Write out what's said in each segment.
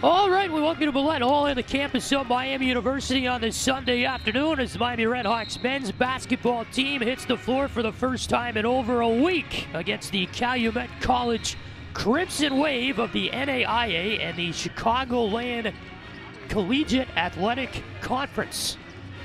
All right, we welcome you to Millett Hall in the campus of Miami University on this Sunday afternoon as the Miami RedHawks men's basketball team hits the floor for the first time in over a week against the Calumet College Crimson Wave of the NAIA and the Chicagoland Collegiate Athletic Conference.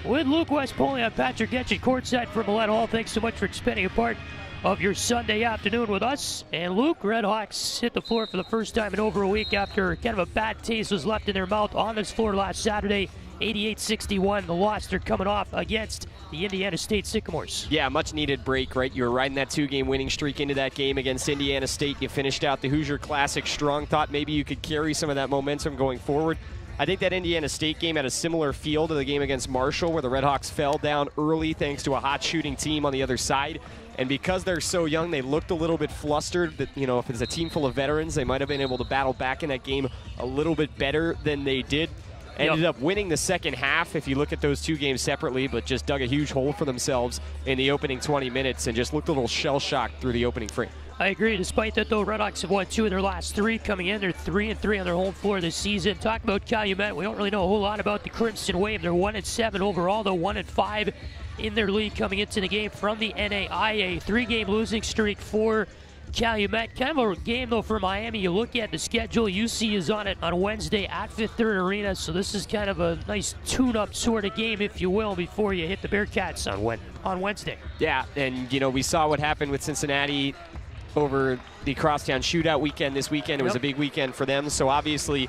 With Luke West, Poley, I'm Patrick Geshan, courtside for Millett Hall. Thanks so much for spending a part of your Sunday afternoon with us. And Luke, RedHawks hit the floor for the first time in over a week after kind of a bad taste was left in their mouth on this floor last Saturday. 88-61, the loss they're coming off against the Indiana State Sycamores. Yeah, much needed break, right? You were riding that two-game winning streak into that game against Indiana State. You finished out the Hoosier Classic strong. Thought maybe you could carry some of that momentum going forward. I think that Indiana State game had a similar feel to the game against Marshall, where the RedHawks fell down early thanks to a hot shooting team on the other side. And because they're so young, they looked a little bit flustered. That, you know, if it's a team full of veterans, they might have been able to battle back in that game a little bit better than they did. Ended up winning the second half if you look at those two games separately, but just dug a huge hole for themselves in the opening 20 minutes and just looked a little shell-shocked through the opening frame. I agree. Despite that, though, RedHawks have won 2 of their last 3 coming in. They're 3-3 on their home floor this season. Talk about Calumet. We don't really know a whole lot about the Crimson Wave. They're 1-7 overall, though 1-5 in their league coming into the game from the NAIA. 3-game losing streak for Calumet. Kind of a game, though, for Miami. You look at the schedule. UC is on it on Wednesday at Fifth Third Arena, so this is kind of a nice tune-up sort of game, if you will, before you hit the Bearcats on Wednesday. Yeah, and, you know, we saw what happened with Cincinnati over the Crosstown Shootout weekend this weekend. It was a big weekend for them, so obviously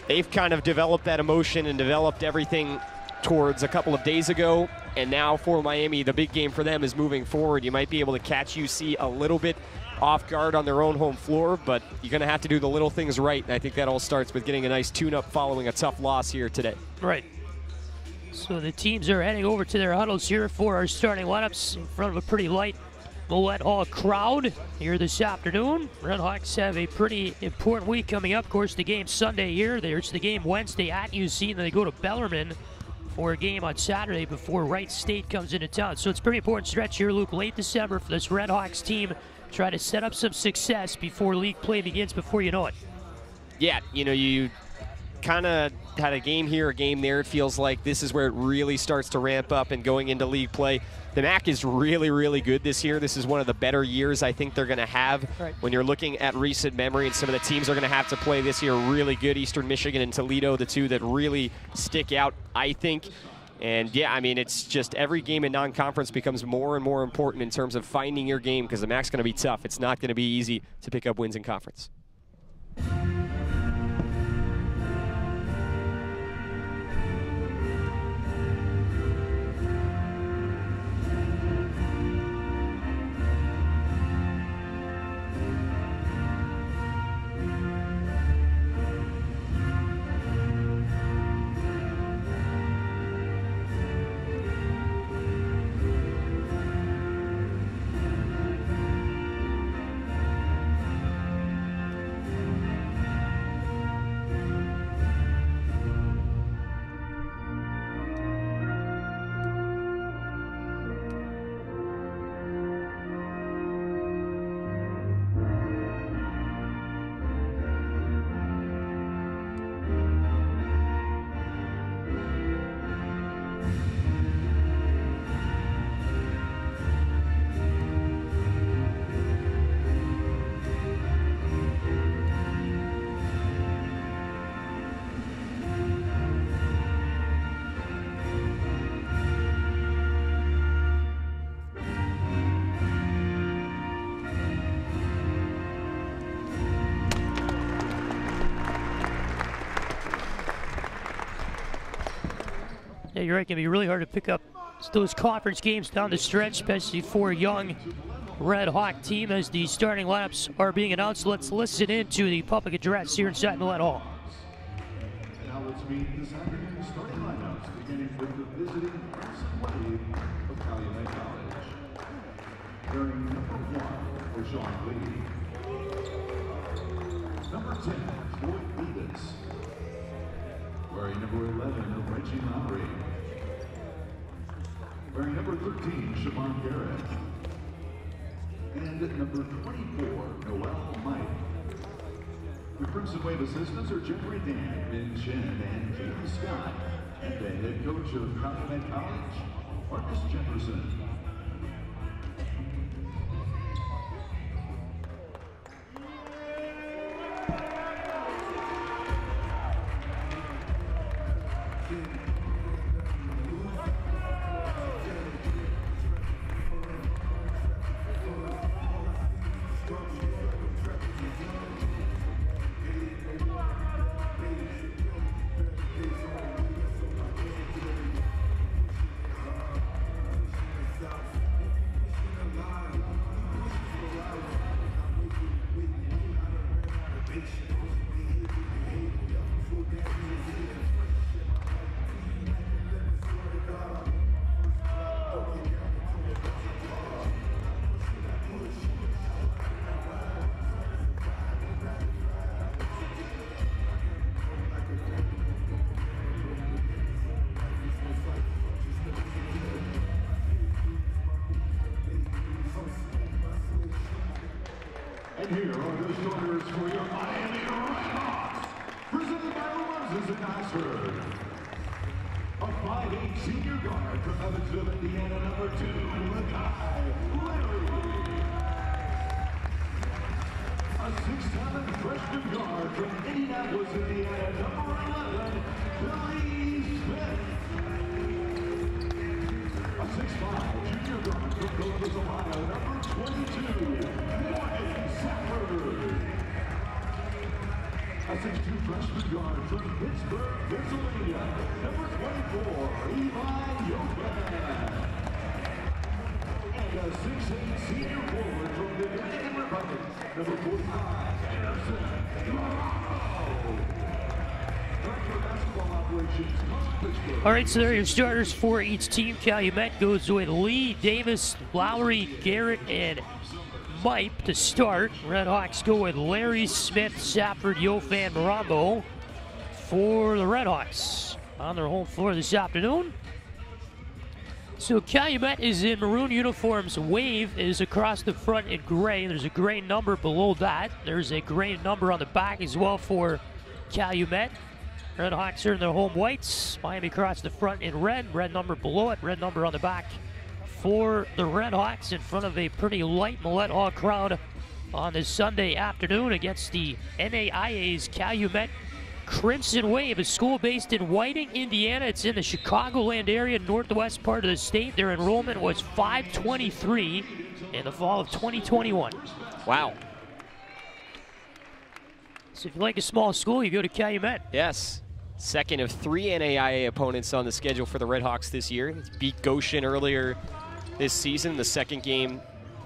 they've kind of developed that emotion and developed everything towards a couple of days ago, and now for Miami, the big game for them is moving forward. You might be able to catch UC a little bit off guard on their own home floor, but you're going to have to do the little things right, and I think that all starts with getting a nice tune-up following a tough loss here today. Right. So the teams are heading over to their huddles here for our starting lineups in front of a pretty light Millett Hall crowd here this afternoon. RedHawks have a pretty important week coming up. Of course, the game Sunday here. There's the game Wednesday at UC, and then they go to Bellarmine for a game on Saturday before Wright State comes into town. So it's a pretty important stretch here, Luke, late December for this RedHawks team. Try to set up some success before league play begins, before you know it. Yeah, you know, you kind of had a game here, a game there. It feels like this is where it really starts to ramp up and going into league play. The MAC is really, really good this year. This is one of the better years I think they're going to have. Right. When you're looking at recent memory, and some of the teams are going to have to play this year really good. Eastern Michigan and Toledo, the two that really stick out, I think. And yeah, I mean, it's just every game in non-conference becomes more and more important in terms of finding your game, because the MAC's going to be tough. It's not going to be easy to pick up wins in conference. Yeah, you're right. It can be really hard to pick up those conference games down the stretch, especially for a young Red Hawk team. As the starting lineups are being announced, let's listen in to the public address here inside Millett Hall. Now let's meet this afternoon's starting lineups, beginning with the visiting Crimson Wave of Calumet College. Wearing number 1 for Sean Lee. Number 10, Floyd Beavis. Wearing number 11, Reggie Lowry. Wearing number 13, Siobhan Garrett. And number 24, Noel Mike. The Crimson Wave assistants are Jeffrey Dan, Geshan, and James Scott. And the head coach of Calumet College, Marcus Jefferson. And here are the starters for your Miami RedHawks. Presented by Moses and Oxford. A 5'8" senior guard from Evansville, Indiana, number 2, Larry. A 6'7" freshman guard from Indianapolis, Indiana, number 11, Billy Smith. A 6'5" junior guard from Columbus, Ohio, number 22, a 6'2" freshman guard from Pittsburgh, Pennsylvania, number 24, Eli Yovan. And a 6'8" senior forward from the Dominican Republic, number 45, Anderson Morocco. Director of basketball operations, Pittsburgh. All right, so there are your starters for each team. Calumet goes with Lee, Davis, Lowry, Garrett, and Mike to start. RedHawks go with Larry, Smith, Safford, Yofan, Marambo for the RedHawks on their home floor this afternoon. So Calumet is in maroon uniforms. Wave is across the front in gray. There's a gray number below that. There's a gray number on the back as well for Calumet. RedHawks are in their home whites. Miami across the front in red. Red number below it. Red number on the back for the RedHawks in front of a pretty light Millett Hall crowd on this Sunday afternoon against the NAIA's Calumet Crimson Wave, a school based in Whiting, Indiana. It's in the Chicagoland area, northwest part of the state. Their enrollment was 523 in the fall of 2021. Wow. So if you like a small school, you go to Calumet. Yes. Second of 3 NAIA opponents on the schedule for the RedHawks this year. It's beat Geshan earlier this season, the second game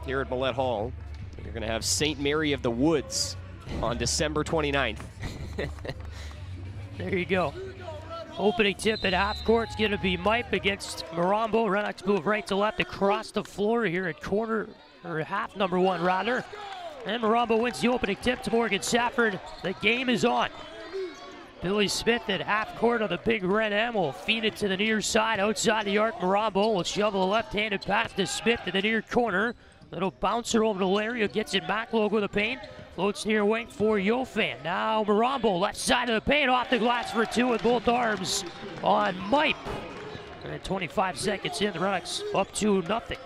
here at Millett Hall. You're going to have St. Mary of the Woods on December 29th. There you go. Opening tip at half court is going to be Mike against Marambo. RedHawks move right to left across the floor here at quarter, or half number 1 rather. And Marambo wins the opening tip to Morgan Safford. The game is on. Billy Smith at half court on the big red M will feed it to the near side. Outside the arc, Marambo will shovel a left-handed pass to Smith to the near corner. Little bouncer over to Larry, who gets it back low with the paint. Floats near wing for Yofan. Now Marambo, left side of the paint, off the glass for 2 with both arms on Mike. And 25 seconds in, the RedHawks up 2-0.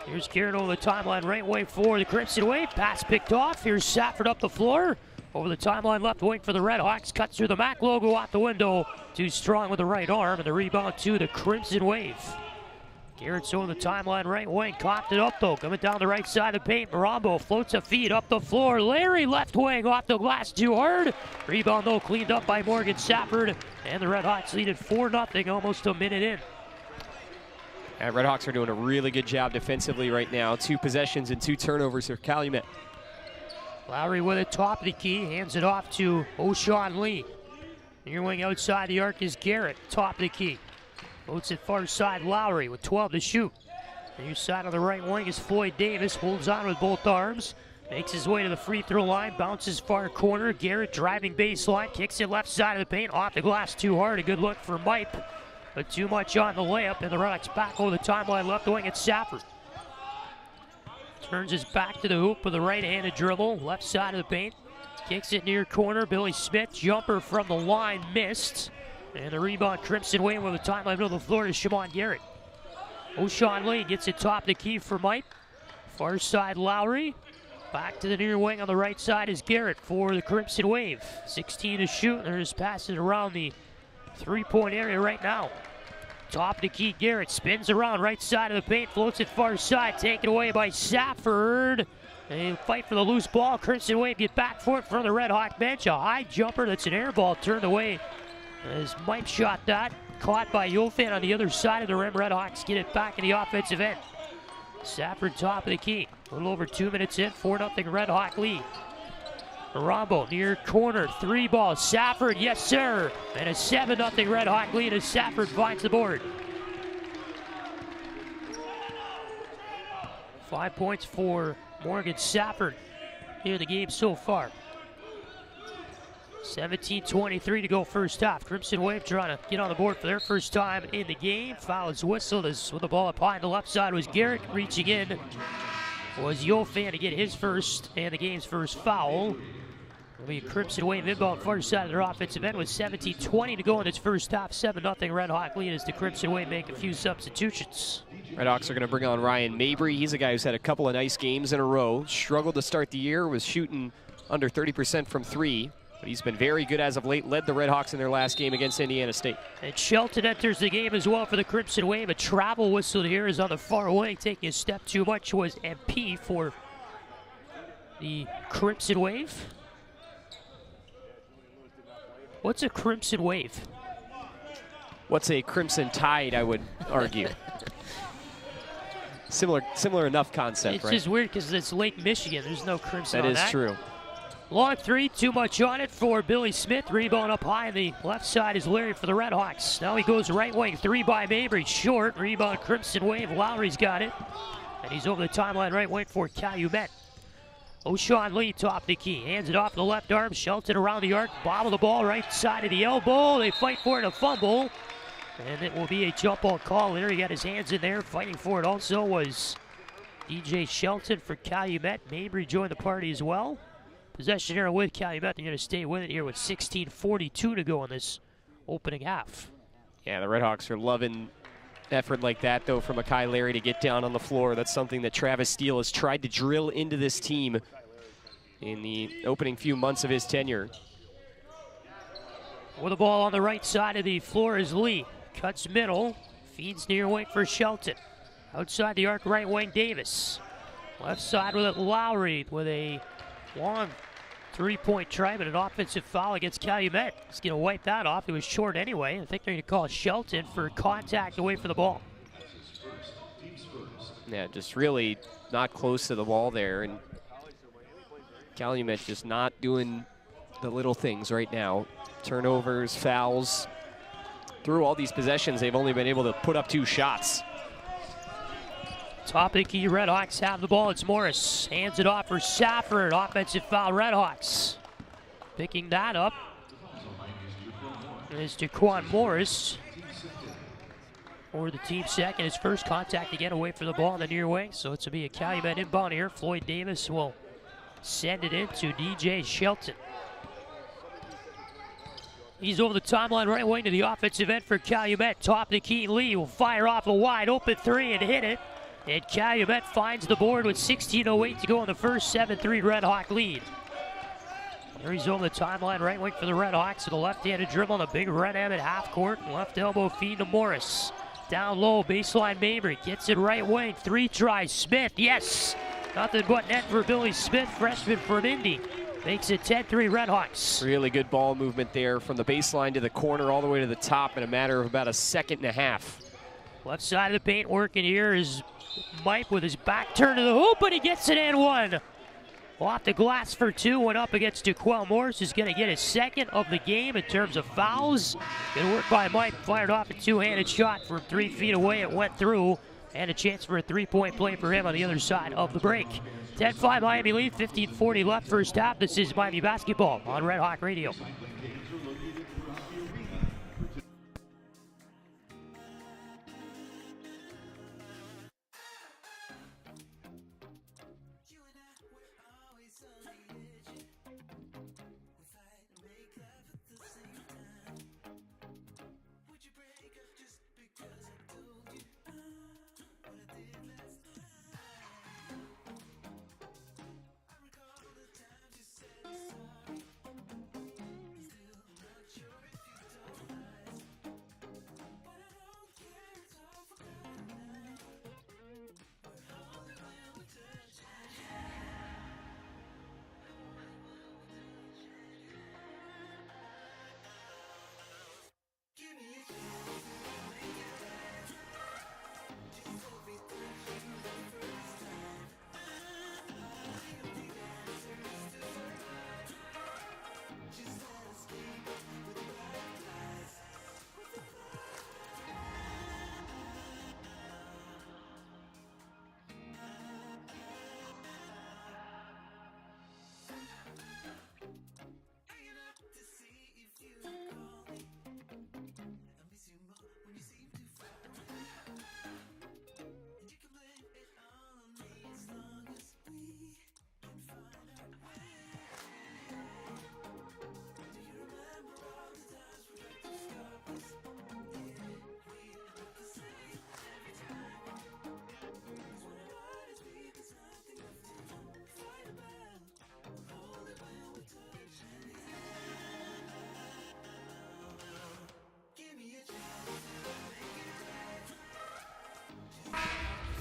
Here's Garrett over the timeline, right wing for the Crimson Wave. Pass picked off. Here's Safford up the floor. Over the timeline, left wing for the RedHawks. Cuts through the MAC logo out the window. Too strong with the right arm, and the rebound to the Crimson Wave. Garrett's over the timeline, right wing. Coughed it up, though. Coming down the right side of the paint. Marambo floats a feed up the floor. Larry, left wing, off the glass too hard. Rebound, though, cleaned up by Morgan Safford. And the RedHawks lead at 4-0, almost a minute in. And RedHawks are doing a really good job defensively right now. 2 possessions and 2 turnovers for Calumet. Lowry with it, top of the key, hands it off to O'Shawn Lee. Near wing outside the arc is Garrett, top of the key. Floats it far side, Lowry with 12 to shoot. Near side on the right wing is Floyd Davis, holds on with both arms. Makes his way to the free throw line, bounces far corner. Garrett driving baseline, kicks it left side of the paint, off the glass too hard. A good look for Mike, but too much on the layup, and the RedHawks back over the timeline, left wing at Safford. Turns his back to the hoop with a right-handed dribble, left side of the paint. Kicks it near corner. Billy Smith, jumper from the line, missed. And the rebound, Crimson Wave with a timeline middle of the floor to Shimon Garrett. O'Shawn Lee gets it top of the key for Mike. Far side, Lowry. Back to the near wing on the right side is Garrett for the Crimson Wave. 16 to shoot. They're just passing around the three-point area right now. Top of the key, Garrett spins around right side of the paint, floats it far side, taken away by Safford. They fight for the loose ball. Crimson Wave get back for it from the Red Hawk bench. A high jumper that's an air ball turned away as Mike shot that. Caught by Yofan on the other side of the rim. Red Hawks get it back in the offensive end. Safford top of the key. A little over 2 minutes in, 4-0 Red Hawk lead. Rombo near corner, three ball. Safford, yes sir. And a 7-0 Red Hawk lead as Safford finds the board. 5 points for Morgan Safford here in the game so far. 17:23 to go first half. Crimson Wave trying to get on the board for their first time in the game. Foul is whistled as with the ball up high on the left side was Garrett. Reaching in was Yofan to get his first and the game's first foul. It'll be a Crimson Wave inbound far side of their offensive end with 17:20 to go in its first half. 7-0 Red Hawk lead as the Crimson Wave make a few substitutions. RedHawks are going to bring on Ryan Mabry. He's a guy who's had a couple of nice games in a row. Struggled to start the year, was shooting under 30% from three. But he's been very good as of late, led the RedHawks in their last game against Indiana State. And Shelton enters the game as well for the Crimson Wave. A travel whistle here is on the far wing. Taking a step too much was MP for the Crimson Wave. What's a Crimson Wave? What's a Crimson Tide, I would argue. Similar enough concept, it's right? It's just weird because it's Lake Michigan. There's no Crimson on that. That is true. Long three, too much on it for Billy Smith. Rebound up high on the left side is Larry for the RedHawks. Now he goes right wing, three by Mabry, short. Rebound Crimson Wave, Lowry's got it. And he's over the timeline right wing for Calumet. O'Shawn Lee top the key, hands it off the left arm, Shelton around the arc, bobble the ball right side of the elbow. They fight for it, a fumble. And it will be a jump ball call there. He got his hands in there, fighting for it also was DJ Shelton for Calumet. Mabry joined the party as well. Possession here with Calumet. They're going to stay with it here with 16:42 to go in this opening half. Yeah, the RedHawks are loving effort like that, though, from Akai Larry to get down on the floor. That's something that Travis Steele has tried to drill into this team in the opening few months of his tenure. With the ball on the right side of the floor is Lee. Cuts middle, feeds near wing for Shelton. Outside the arc, right wing Davis. Left side with it, Lowry with a long three-point try, but an offensive foul against Calumet. He's going to wipe that off. It was short anyway. I think they're going to call Shelton for contact away from the ball. Yeah, just really not close to the ball there. And Calumet just not doing the little things right now. Turnovers, fouls. Through all these possessions, they've only been able to put up 2 shots. Top of the key, RedHawks have the ball. It's Morris. Hands it off for Safford. Offensive foul, RedHawks. Picking that up is Jaquan Morris. For the team second. His first contact again away from the ball on the near wing. So it's going to be a Calumet inbound here. Floyd Davis will send it into DJ Shelton. He's over the timeline right wing to the offensive end for Calumet. Top of the key, Lee will fire off a wide open three and hit it. And Calumet finds the board with 16:08 to go in the first. 7-3 Red Hawk lead. There he's over the timeline right wing for the Red Hawks with a left-handed dribble on a big red M at half court. Left elbow feed to Morris. Down low, baseline Mabry gets it right wing. 3 tries, Smith, yes! Nothing but net for Billy Smith, freshman from Indy. Makes it 10-3 RedHawks. Really good ball movement there from the baseline to the corner all the way to the top in a matter of about a second and a half. Left side of the paint working here is Mike with his back turned to the hoop, and he gets it in one. Off the glass for 2, went up against Jaquan Morris, who's going to get his second of the game in terms of fouls. Good work by Mike, fired off a two-handed shot from 3 feet away. It went through, and a chance for a three-point play for him on the other side of the break. 10-5 Miami lead, 15:40 left first half. This is Miami basketball on Red Hawk Radio.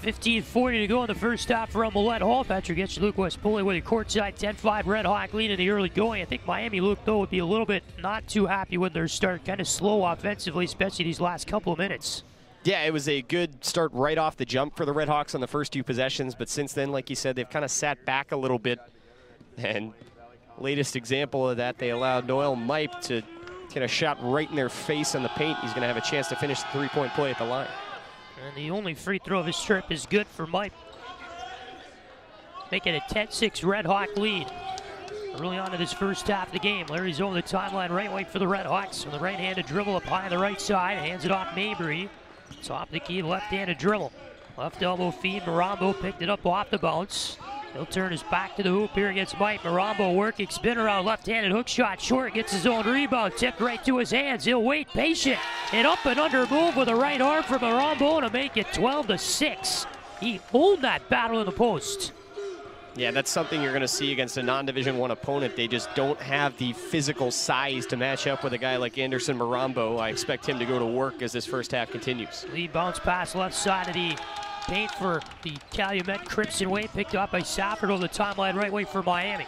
15:40 to go in the first half from Millett Hall. Patrick Geshan, Luke West Poley with a courtside 10-5 RedHawk lead in the early going. I think Miami, Luke, though, would be a little bit not too happy with their start. Kind of slow offensively, especially these last couple of minutes. Yeah, it was a good start right off the jump for the RedHawks on the first 2 possessions, but since then, like you said, they've kind of sat back a little bit. And latest example of that, they allowed Noel Mipe to get a shot right in their face in the paint. He's going to have a chance to finish the 3-point play at the line. And the only free throw of his trip is good for Mike. Making a 10-6 RedHawk lead. Early on in this first half of the game, Larry's over the timeline right wing for the RedHawks. With a right-handed dribble up high on the right side, hands it off Mabry. Top of the key, left-handed dribble. Left elbow feed, Marambo picked it up off the bounce. He'll turn his back to the hoop here against Mike. Marambo working, spin around, left-handed hook shot, short, gets his own rebound, tipped right to his hands. He'll wait, patient, and up and under move with a right arm from Marambo to make it 12-6. He owned that battle in the post. Yeah, that's something you're going to see against a non-Division I opponent. They just don't have the physical size to match up with a guy like Anderson Marambo. I expect him to go to work as this first half continues. Lead bounce pass left side of the paint for the Calumet Crimson Wave, picked up by Safford over the timeline right wing for Miami.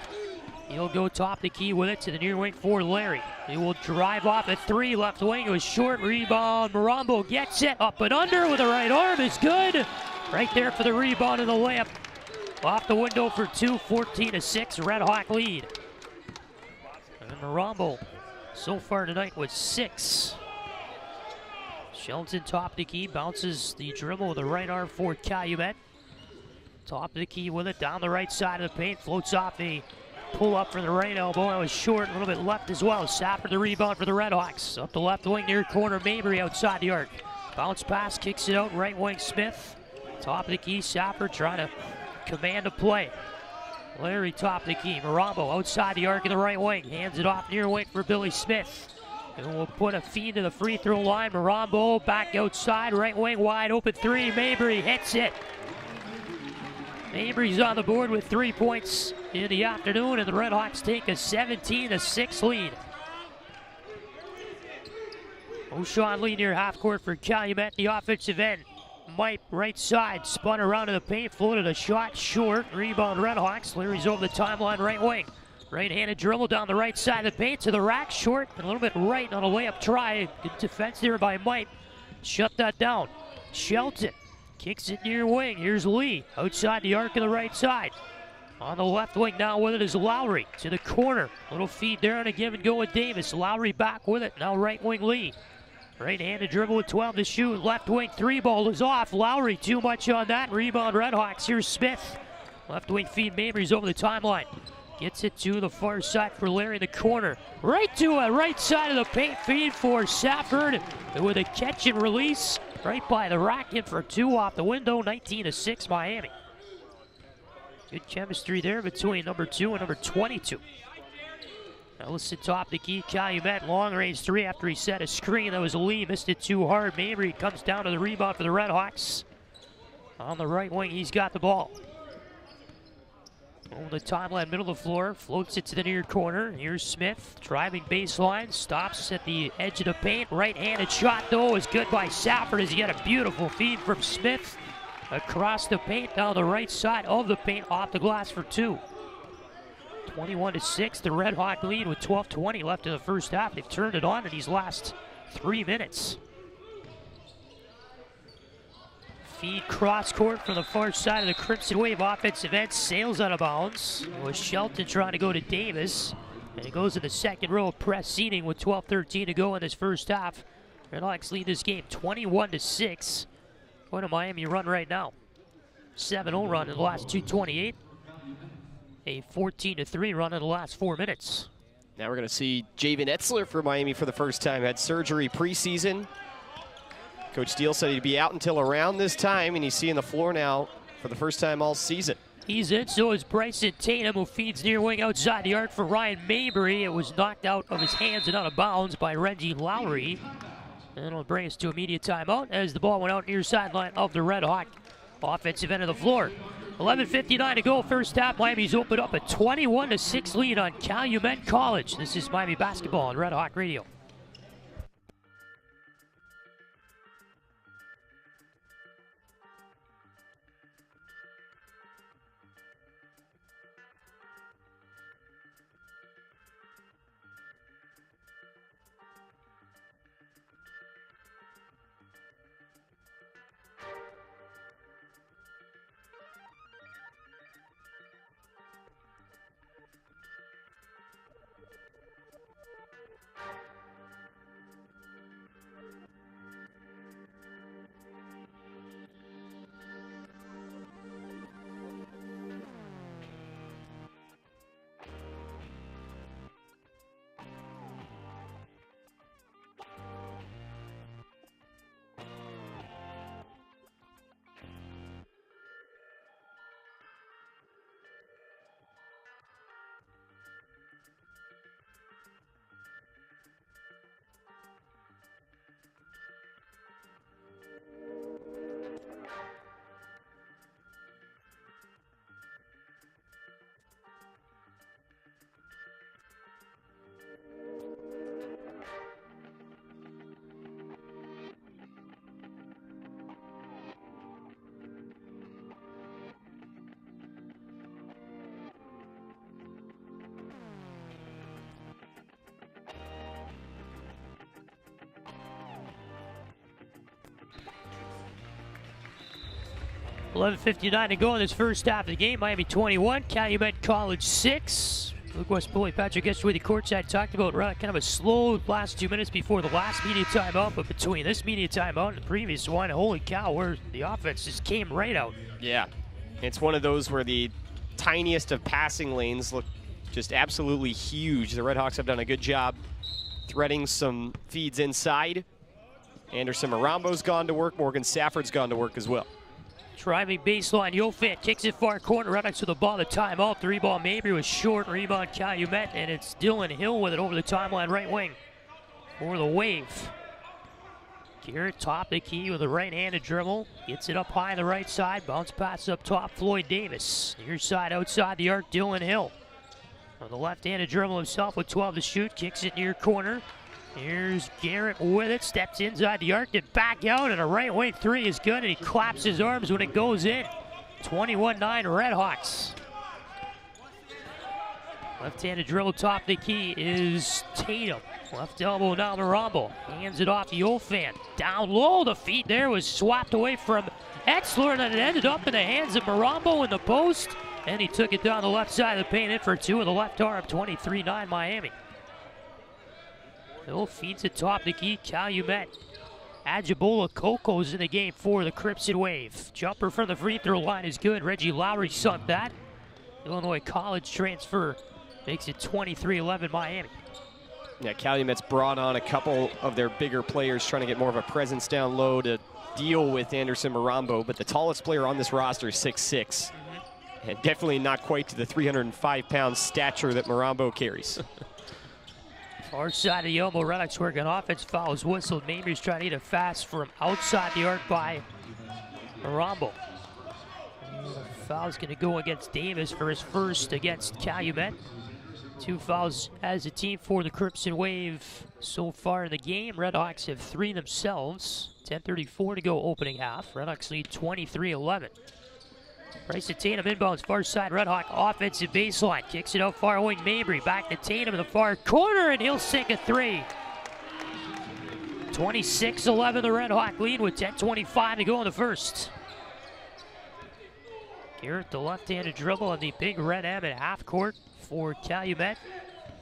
He'll go top the key with it to the near wing for Larry. He will drive off at 3, left wing. It was short, rebound. Marambo gets it, up and under with a right arm is good. Right there for the rebound and the layup. Off the window for 2, 14-6, RedHawk lead. And Marambo so far tonight with 6. Shelton top the key, bounces the dribble with the right arm for Calumet. Top of the key with it, down the right side of the paint, floats off a pull up for the right elbow. That was short, a little bit left as well. Safford the rebound for the RedHawks. Up the left wing near corner, Mabry outside the arc. Bounce pass, kicks it out, right wing Smith. Top of the key, Safford trying to command a play. Larry top of the key, Marambo outside the arc in the right wing. Hands it off near wing for Billy Smith. And we'll put a feed to the free throw line. Marambo back outside, right wing wide open 3. Mabry hits it. Mabry's on the board with 3 points in the afternoon, and the RedHawks take a 17-6 lead. O'Shawn Lee near half court for Calumet, the offensive end. Mike right side, spun around to the paint, floated a shot short. Rebound RedHawks. Larry's over the timeline right wing. Right-handed dribble down the right side of the paint to the rack, short, and a little bit right on a layup try. Good defense there by Mike. Shut that down. Shelton kicks it near wing. Here's Lee outside the arc of the right side. On the left wing now with it is Lowry to the corner. Little feed there on a give and go with Davis. Lowry back with it. Now right wing Lee. Right-handed dribble with 12 to shoot. Left wing 3-ball is off. Lowry too much on that. Rebound RedHawks. Here's Smith. Left wing feed. Mabry's over the timeline. Gets it to the far side for Larry in the corner. Right to a right side of the paint feed for Safford. And with a catch and release right by the rack in for 2 off the window. 19-6 Miami. Good chemistry there between number 2 and number 22. Ellison top the key. Calumet long range 3 after he set a screen. That was Lee. Missed it too hard. Mabry comes down to the rebound for the RedHawks. On the right wing, he's got the ball. Over the timeline, middle of the floor, floats it to the near corner. Here's Smith, driving baseline, stops at the edge of the paint. Right-handed shot, though, is good by Safford as he got a beautiful feed from Smith. Across the paint, down the right side of the paint, off the glass for 2. 21-6, the RedHawk lead with 12:20 left in the first half. They've turned it on in these last 3 minutes. Feed cross court from the far side of the Crimson Wave offensive end, sails out of bounds. It was Shelton trying to go to Davis, and it goes to the second row of press seating with 12:13 to go in this first half. RedHawks lead this game 21-6. What a Miami run right now. 7-0 run in the last 2:28. A 14-3 run in the last 4 minutes. Now we're going to see Javen Etzler for Miami for the first time. Had surgery preseason. Coach Steele said he'd be out until around this time, and he's seeing the floor now for the first time all season. He's in, so is Bryson Tatum, who feeds near wing outside the arc for Ryan Mabry. It was knocked out of his hands and out of bounds by Reggie Lowry. And it'll bring us to immediate timeout as the ball went out near sideline of the RedHawk offensive end of the floor. 11:59 to go, first half. Miami's opened up a 21-6 lead on Calumet College. This is Miami basketball on RedHawk Radio. 11:59 to go in this first half of the game. Miami 21, Calumet College 6. Luke West, Poley, Patrick Geshan with the courtside. Talked about kind of a slow last 2 minutes before the last media timeout, but between this media timeout and the previous one, holy cow, where the offense just came right out. Yeah, it's one of those where the tiniest of passing lanes look just absolutely huge. The RedHawks have done a good job threading some feeds inside. Anderson Marambo's gone to work. Morgan Safford's gone to work as well. Driving baseline, Yofan kicks it far corner. RedHawks with the ball, the timeout. 3-ball Mabry was short. Rebound Calumet, and it's Dylan Hill with it over the timeline right wing for the Wave. Garrett top the key with a right-handed dribble. Gets it up high on the right side. Bounce pass up top, Floyd Davis. Near side outside the arc, Dylan Hill. On the left-handed dribble himself with 12 to shoot. Kicks it near corner. Here's Garrett with it, steps inside the arc, then back out, and a right wing three is good, and he claps his arms when it goes in. 21-9 RedHawks. Left-handed dribble top the key is Tatum. Left elbow now Marambo. Hands it off to Yofan. Down low, the feed there was swapped away from Etzler, and then it ended up in the hands of Marambo in the post, and he took it down the left side of the paint in for two with the left arm. 23-9 Miami. Hill feeds it top the key, Calumet. Ajibola Coco's in the game for the Crimson Wave. Jumper from the free throw line is good. Reggie Lowry sunk that. Illinois college transfer makes it 23-11 Miami. Yeah, Calumet's brought on a couple of their bigger players trying to get more of a presence down low to deal with Anderson Marambo, but the tallest player on this roster is 6'6". And definitely not quite to the 305-pound stature that Marambo carries. Far side of the elbow, RedHawks working offense, fouls whistled. Mabry's trying to get it fast from outside the arc by Marambo. Foul's going to go against Davis for his first against Calumet. 2 fouls as a team for the Crimson Wave so far in the game. RedHawks have 3 themselves. 10:34 to go opening half. RedHawks lead 23-11. Bryson Tatum inbounds far side. RedHawk offensive baseline. Kicks it out far wing. Mabry back to Tatum in the far corner, and he'll sink a three. 26-11 the RedHawk lead with 10:25 to go in the first. Garrett the left-handed dribble on the big red M at half court for Calumet.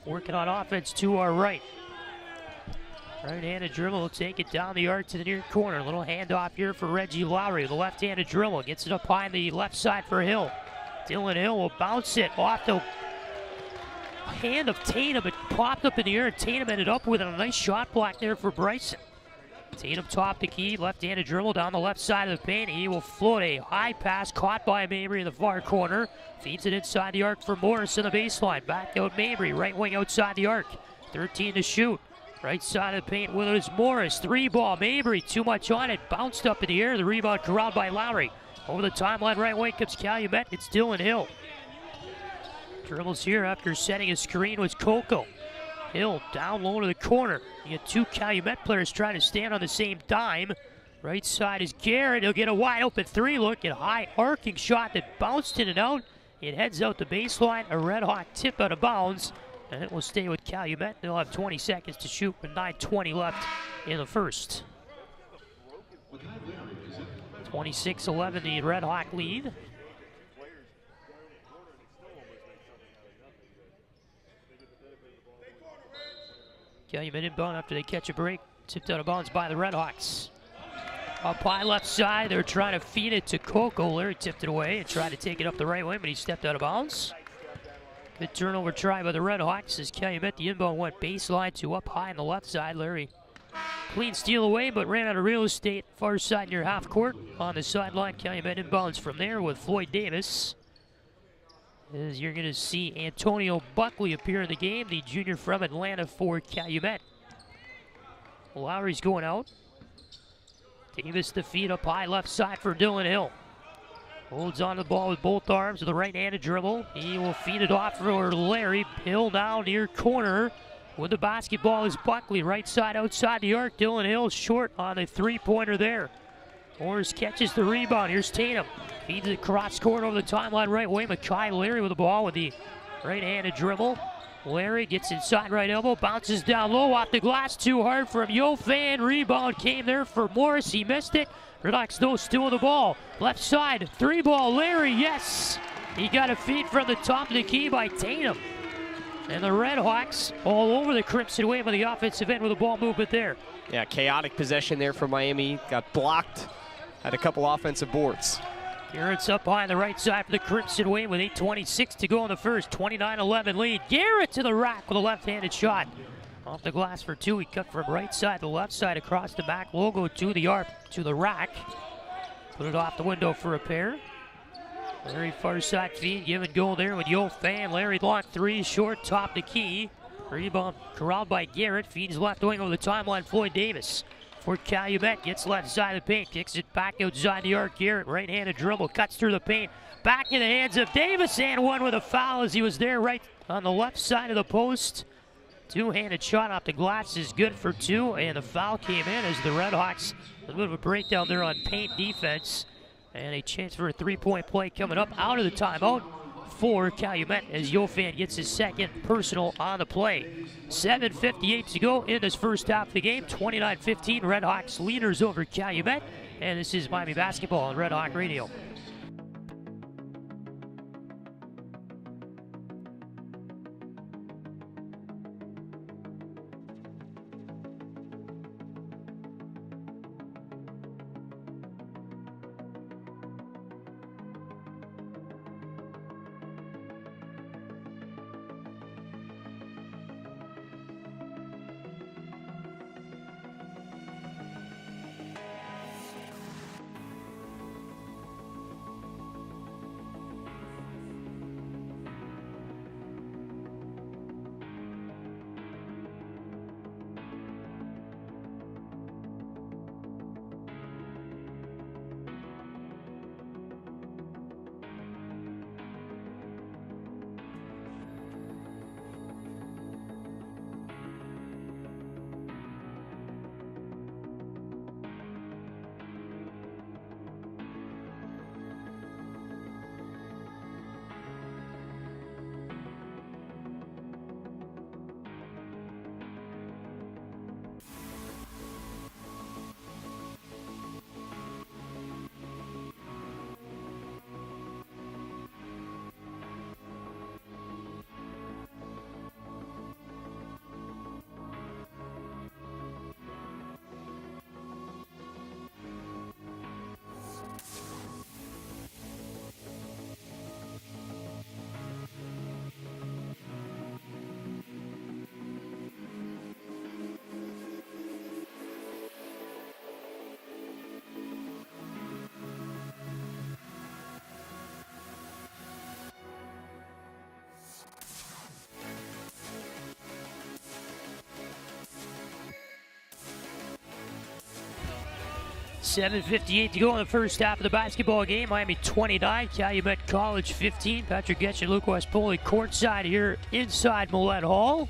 Working on offense to our right. Right-handed dribble will take it down the arc to the near corner. A little handoff here for Reggie Lowry. The left-handed dribble gets it up high on the left side for Hill. Dylan Hill will bounce it off the hand of Tatum. It popped up in the air, and Tatum ended up with a nice shot block there for Bryson. Tatum top the key, left-handed dribble down the left side of the paint. He will float a high pass caught by Mabry in the far corner. Feeds it inside the arc for Morris in the baseline. Back out Mabry, right wing outside the arc. 13 to shoot. Right side of the paint with it is Morris. 3-ball, Mabry, too much on it. Bounced up in the air. The rebound corralled by Lowry. Over the timeline, right wing comes Calumet. It's Dylan Hill. Dribbles here after setting a screen was Coco. Hill down low to the corner. You get 2 Calumet players trying to stand on the same dime. Right side is Garrett. He'll get a wide open 3 look. A high arcing shot that bounced in and out. It heads out the baseline. A RedHawk tip out of bounds. And it will stay with Calumet. They'll have 20 seconds to shoot with 9:20 left in the first. 26-11 the RedHawk lead. Calumet inbound after they catch a break. Tipped out of bounds by the RedHawks. Up high left side, they're trying to feed it to Coco. Larry tipped it away and tried to take it up the right way, but he stepped out of bounds. Good turnover try by the RedHawks as Calumet, the inbound went baseline to up high on the left side. Larry clean steal away, but ran out of real estate far side near half court. On the sideline, Calumet inbounds from there with Floyd Davis. As you're going to see Antonio Buckley appear in the game, the junior from Atlanta for Calumet. Lowry's going out. Davis the feed up high left side for Dylan Hill. Holds on to the ball with both arms with a right-handed dribble. He will feed it off for Larry. Hill now near corner. With the basketball is Buckley. Right side outside the arc. Dylan Hill short on a three-pointer there. Morris catches the rebound. Here's Tatum. Feeds it cross court over the timeline right wing. Makai Larry with the ball with the right-handed dribble. Larry gets inside right elbow, bounces down low off the glass, too hard from Geshan. Rebound came there for Morris, he missed it. RedHawks though still with the ball. Left side, 3-ball, Larry, yes! He got a feed from the top of the key by Tatum. And the RedHawks all over the Crimson Wave on the offensive end with a ball movement there. Yeah, chaotic possession there for Miami. Got blocked, had a couple offensive boards. Garrett's up high on the right side for the Crimson Wave with 8:26 to go in the first. 29-11 lead. Garrett to the rack with a left-handed shot. Off the glass for two. He cut from right side to left side across the back logo to the arc, to the rack. Put it off the window for a pair. Larry far side feed, give and go there with Geshan. Larry long three, short top the key. Rebound corralled by Garrett. Feeds left wing over the timeline. Floyd Davis for Calumet. Gets left side of the paint. Kicks it back outside the arc. Garrett right-handed dribble. Cuts through the paint. Back in the hands of Davis. And one with a foul as he was there right on the left side of the post. Two-handed shot off the glass is good for two. And the foul came in as the RedHawks, a little bit of a breakdown there on paint defense. And a chance for a three-point play coming up out of the timeout for Calumet as Geshan gets his second personal on the play. 7:58 to go in this first half of the game. 29-15, RedHawks leaders over Calumet. And this is Miami basketball on Red Hawk Radio. $7:58 to go in the first half of the basketball game. Miami 29, Calumet College 15. Patrick Geshan, Luke West Poley courtside here inside Millett Hall.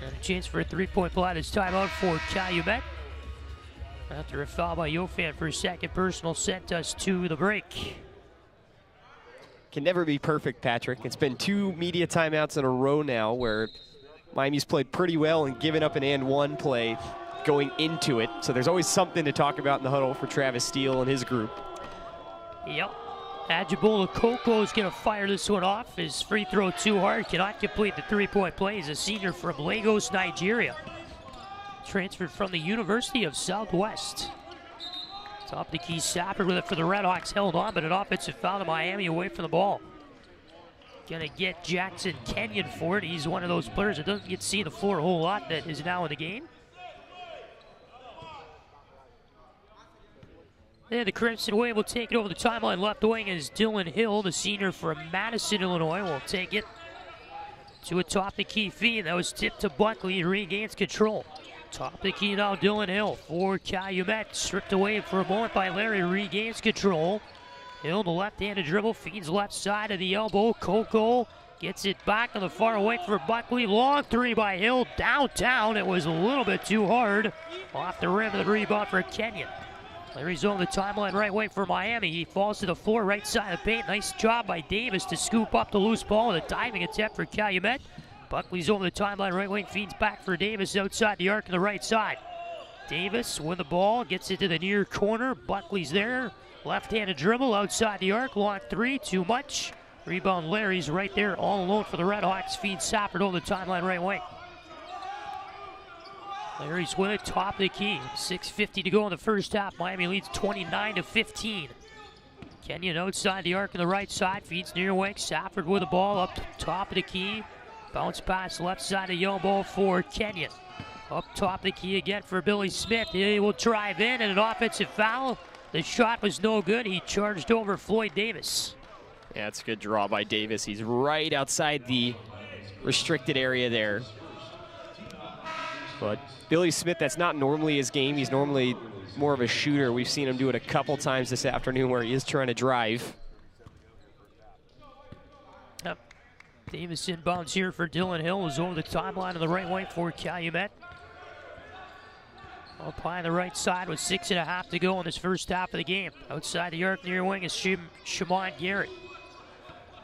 And a chance for a three-point play this time out for Calumet. After a foul by Geshan for his second personal sent us to the break. Can never be perfect, Patrick. It's been two media timeouts in a row now where Miami's played pretty well and given up an and one play going into it. So there's always something to talk about in the huddle for Travis Steele and his group. Yep. Ajibola Koko is going to fire this one off. His free throw too hard. Cannot complete the three-point play. He's a senior from Lagos, Nigeria. Transferred from the University of Southwest. Top of the key, Sapper with it for the RedHawks. Held on, but an offensive foul to Miami away from the ball. Gonna get Jackson Kenyon for it. He's one of those players that doesn't get to see the floor a whole lot that is now in the game. And the Crimson Wave will take it over the timeline. Left wing is Dylan Hill, the senior from Madison, Illinois. Will take it to a top the key feed. That was tipped to Buckley. He regains control. Top the key now, Dylan Hill for Calumet. Stripped away for a moment by Larry. Regains control. Hill, the left-handed dribble, feeds left side of the elbow. Koko gets it back on the far wing for Buckley. Long three by Hill. Downtown. It was a little bit too hard. Off the rim of the rebound for Kenyon. Larry's on the timeline right wing for Miami. He falls to the floor right side of the paint. Nice job by Davis to scoop up the loose ball with a diving attempt for Calumet. Buckley's over the timeline, right wing, feeds back for Davis outside the arc on the right side. Davis with the ball, gets it to the near corner. Buckley's there. Left-handed dribble outside the arc. Long three, too much. Rebound Larry's right there, all alone for the RedHawks. Feeds Safford over the timeline, right wing. Larry's with it, top of the key. 6:50 to go in the first half. Miami leads 29-15. Kenyon outside the arc on the right side, feeds near wing. Safford with the ball up top of the key. Bounce pass left side of Yellow for Kenyon. Up top of the key again for Billy Smith. He will drive in and an offensive foul. The shot was no good. He charged over Floyd Davis. Yeah, it's a good draw by Davis. He's right outside the restricted area there. But Billy Smith, that's not normally his game. He's normally more of a shooter. We've seen him do it a couple times this afternoon where he is trying to drive. Yep. Davis inbounds here for Dylan Hill. Is over the timeline on the right wing for Calumet. Up high on the right side with 6.5 to go in this first half of the game. Outside the arc near wing is Shimon Garrett.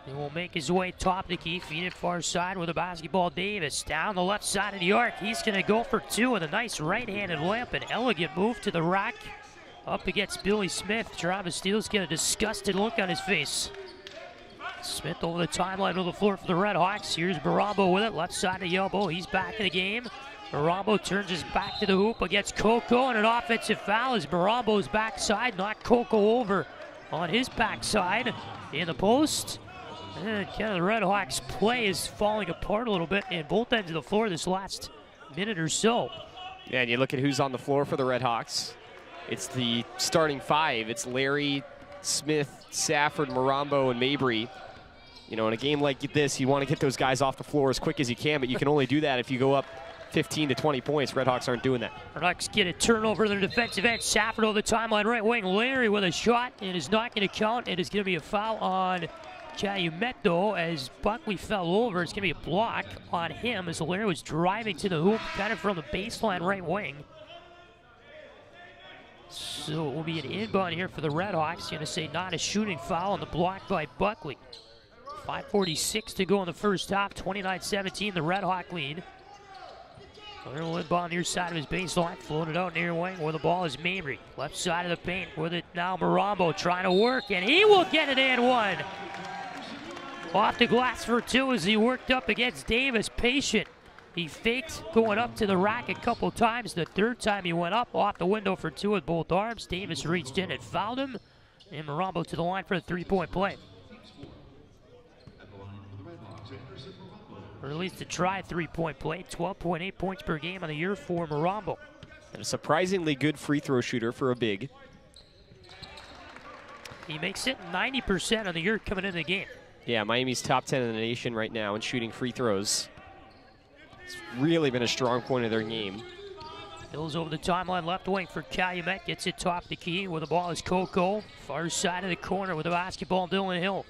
He will make his way top of the key, feed it far side with a basketball. Davis down the left side of the arc. He's going to go for two with a nice right-handed layup. An elegant move to the rack. Up against Billy Smith. Travis Steele's got a disgusted look on his face. Smith over the timeline on the floor for the RedHawks. Here's Barambo with it, left side of Yelbo. He's back in the game. Barambo turns his back to the hoop against Coco, and an offensive foul is Barambo's backside. Knocked Coco over on his backside in the post. And kind of the RedHawks play is falling apart a little bit in both ends of the floor this last minute or so. Yeah, and you look at who's on the floor for the RedHawks. It's the starting five. It's Larry, Smith, Safford, Marambo, and Mabry. You know, in a game like this, you want to get those guys off the floor as quick as you can, but you can only do that if you go up 15 to 20 points. RedHawks aren't doing that. RedHawks get a turnover in their defensive end. Safford over the timeline, right wing. Larry with a shot. It is not going to count. It is going to be a foul on Calumet, though, as Buckley fell over. It's going to be a block on him as Larry was driving to the hoop, kind of from the baseline right wing. So it will be an inbound here for the RedHawks. Going to say not a shooting foul on the block by Buckley. 5:46 to go in the first half. 29-17, the RedHawk lead. Larry will inbound near side of his baseline, floated out near wing where the ball is Mabry. Left side of the paint with it now Marambo trying to work, and he will get it and one. Off the glass for two as he worked up against Davis. Patient. He faked going up to the rack a couple times. The third time he went up off the window for two with both arms. Davis reached in and fouled him. And Marambo to the line for a three-point play. Or at least to try a three-point play. 12.8 points per game on the year for Marambo. And a surprisingly good free throw shooter for a big. He makes it 90% on the year coming into the game. Yeah, Miami's top 10 in the nation right now in shooting free throws. It's really been a strong point of their game. Hills over the timeline, left wing for Calumet. Gets it top the key where the ball is Coco. Far side of the corner with the basketball, Dylan Hill.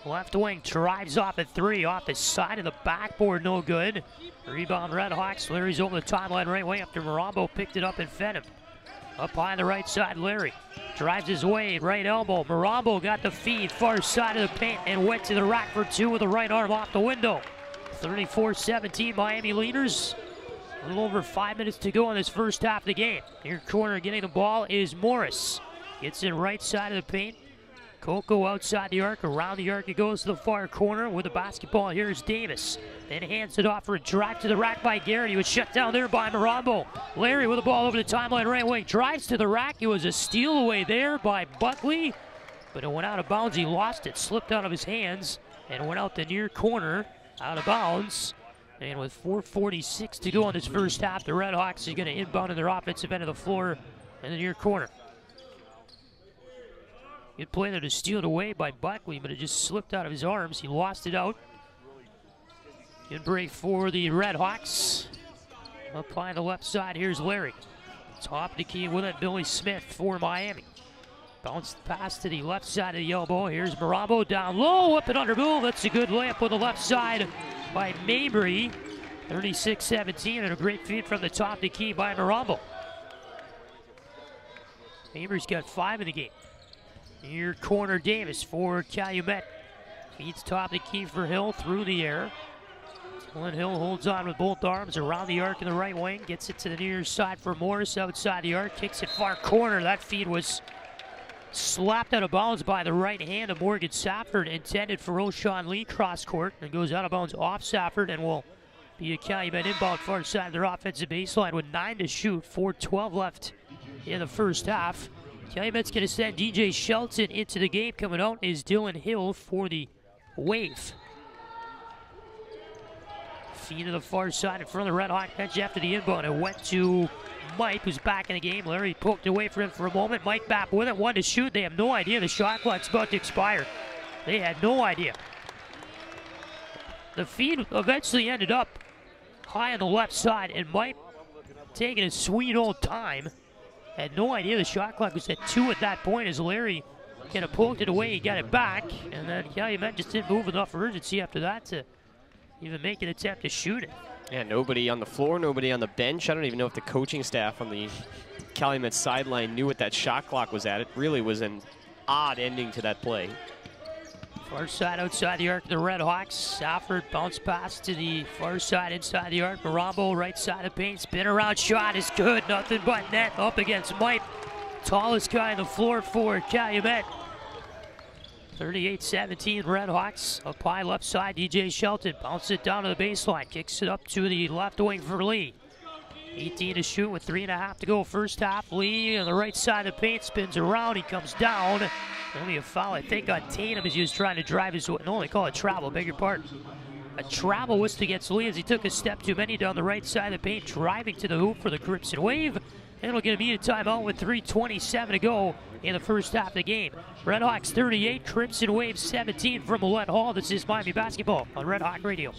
Left wing drives off at three, off the side of the backboard, no good. Rebound RedHawks. Larry's over the timeline right wing after Marambo picked it up and fed him. Up high on the right side, Larry drives his way, right elbow. Marambo got the feed, far side of the paint, and went to the rack for two with the right arm off the window. 34-17, Miami leaders. A little over 5 minutes to go in this first half of the game. Near corner getting the ball is Morris. Gets in right side of the paint. Coco outside the arc, around the arc, it goes to the far corner with the basketball. Here's Davis. Then hands it off for a drive to the rack by Garrett. He was shut down there by Marambo. Larry with the ball over the timeline right wing. Drives to the rack. It was a steal away there by Buckley, but it went out of bounds. He lost it, slipped out of his hands, and went out the near corner, out of bounds. And with 4:46 to go in this first half, the RedHawks are going to inbound in their offensive end of the floor in the near corner. Good play there to steal it away by Buckley, but it just slipped out of his arms. He lost it out. Good break for the RedHawks. Up high on the left side, here's Larry. Top of the key with it, Billy Smith for Miami. Bounced pass to the left side of the elbow. Here's Marambo down low, up and under move. That's a good layup on the left side by Mabry. 36-17, and a great feed from the top of the key by Marambo. Mabry's got 5 in the game. Near corner Davis for Calumet. Feeds top of the key for Hill through the air. Glenn Hill holds on with both arms around the arc in the right wing, gets it to the near side for Morris outside the arc, kicks it far corner. That feed was slapped out of bounds by the right hand of Morgan Safford, intended for Roshan Lee cross court, and goes out of bounds off Safford and will be a Calumet inbound far side of their offensive baseline with 9 to shoot, 4:12 left in the first half. Calumet's going to send DJ Shelton into the game. Coming out is Dylan Hill for the Wave. Feed to the far side in front of the RedHawk bench after the inbound. It went to Mike, who's back in the game. Larry poked away from him for a moment. Mike back with it, 1 to shoot. They have no idea the shot clock's about to expire. They had no idea. The feed eventually ended up high on the left side, and Mike taking his sweet old time. Had no idea the shot clock was at 2 at that point as Larry kind of poked it away. He got it back, and then Calumet just didn't move with enough urgency after that to even make an attempt to shoot it. Yeah, nobody on the floor, nobody on the bench. I don't even know if the coaching staff on the Calumet sideline knew what that shot clock was at. It really was an odd ending to that play. Far side outside the arc of the RedHawks. Safford bounce pass to the far side inside the arc. Marambo right side of paint. Spin around shot is good. Nothing but net up against Mike. Tallest guy on the floor for Calumet. 38-17 RedHawks. Up high left side, DJ Shelton bounces it down to the baseline. Kicks it up to the left wing for Lee. 18 to shoot with 3.5 to go first half. Lee on the right side of the paint spins around. He comes down. Only a foul, I think, on Tatum as he was trying to drive his way. No, they call it travel, beg your pardon. A travel whistle against Lee as he took a step too many down the right side of the paint, driving to the hoop for the Crimson Wave. And it'll get a immediate timeout with 3:27 to go in the first half of the game. RedHawks 38, Crimson Wave 17 from Millett Hall. This is Miami Basketball on Red Hawk Radio.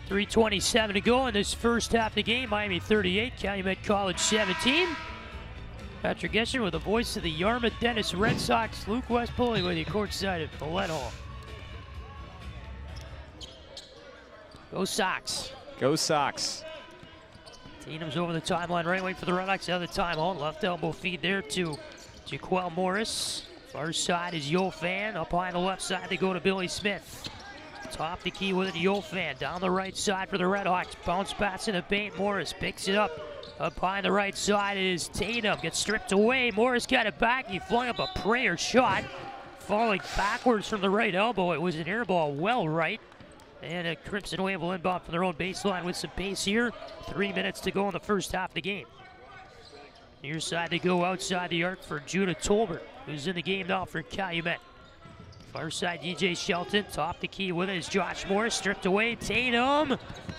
.327 to go in this first half of the game. Miami 38, Calumet College 17. Patrick Geshan with the voice of the Yarmouth Dennis Red Sox. Luke West Poley with you courtside at Millett Hall. Go Sox. Go Sox. Tatum's over the timeline right wing for the RedHawks. Other timeout. Left elbow feed there to Jaquel Morris. Far side is Yofan. Up high on the left side they go to Billy Smith. Top the key with it, Yofan. Down the right side for the RedHawks. Bounce pass in the paint. Morris picks it up. Up high on the right side is Tatum. Gets stripped away. Morris got it back. He flung up a prayer shot. Falling backwards from the right elbow. It was an air ball well right. And a Crimson Wave will inbound from their own baseline with some pace here. 3 minutes to go in the first half of the game. Near side they go outside the arc for Judah Tolbert, who's in the game now for Calumet. Far side, DJ Shelton, top the key with it is Josh Morris, stripped away. Tatum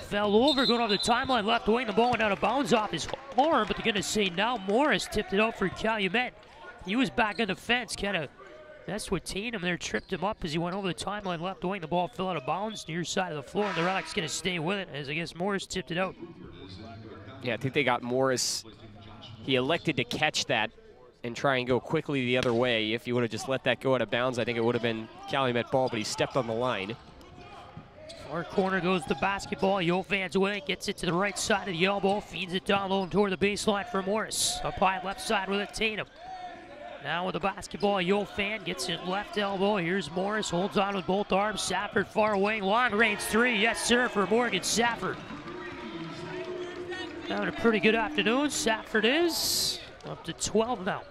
fell over, going over the timeline, left wing. The ball went out of bounds off his arm, but they're going to say now Morris tipped it out for Calumet. He was back on the fence, kind of messed with Tatum there, tripped him up as he went over the timeline, left wing. The ball fell out of bounds, near side of the floor, and the RedHawks going to stay with it as I guess Morris tipped it out. Yeah, I think they got Morris. He elected to catch that and try and go quickly the other way. If he would have just let that go out of bounds, I think it would have been Calumet ball, but he stepped on the line. Far corner goes the basketball. Yofan's way, gets it to the right side of the elbow, feeds it down low and toward the baseline for Morris. Up high left side with it, Tatum. Now with the basketball, Yofan gets it left elbow. Here's Morris, holds on with both arms. Safford far away, long range three. Yes, sir, for Morgan Safford. Having a pretty good afternoon. Safford is up to 12 now.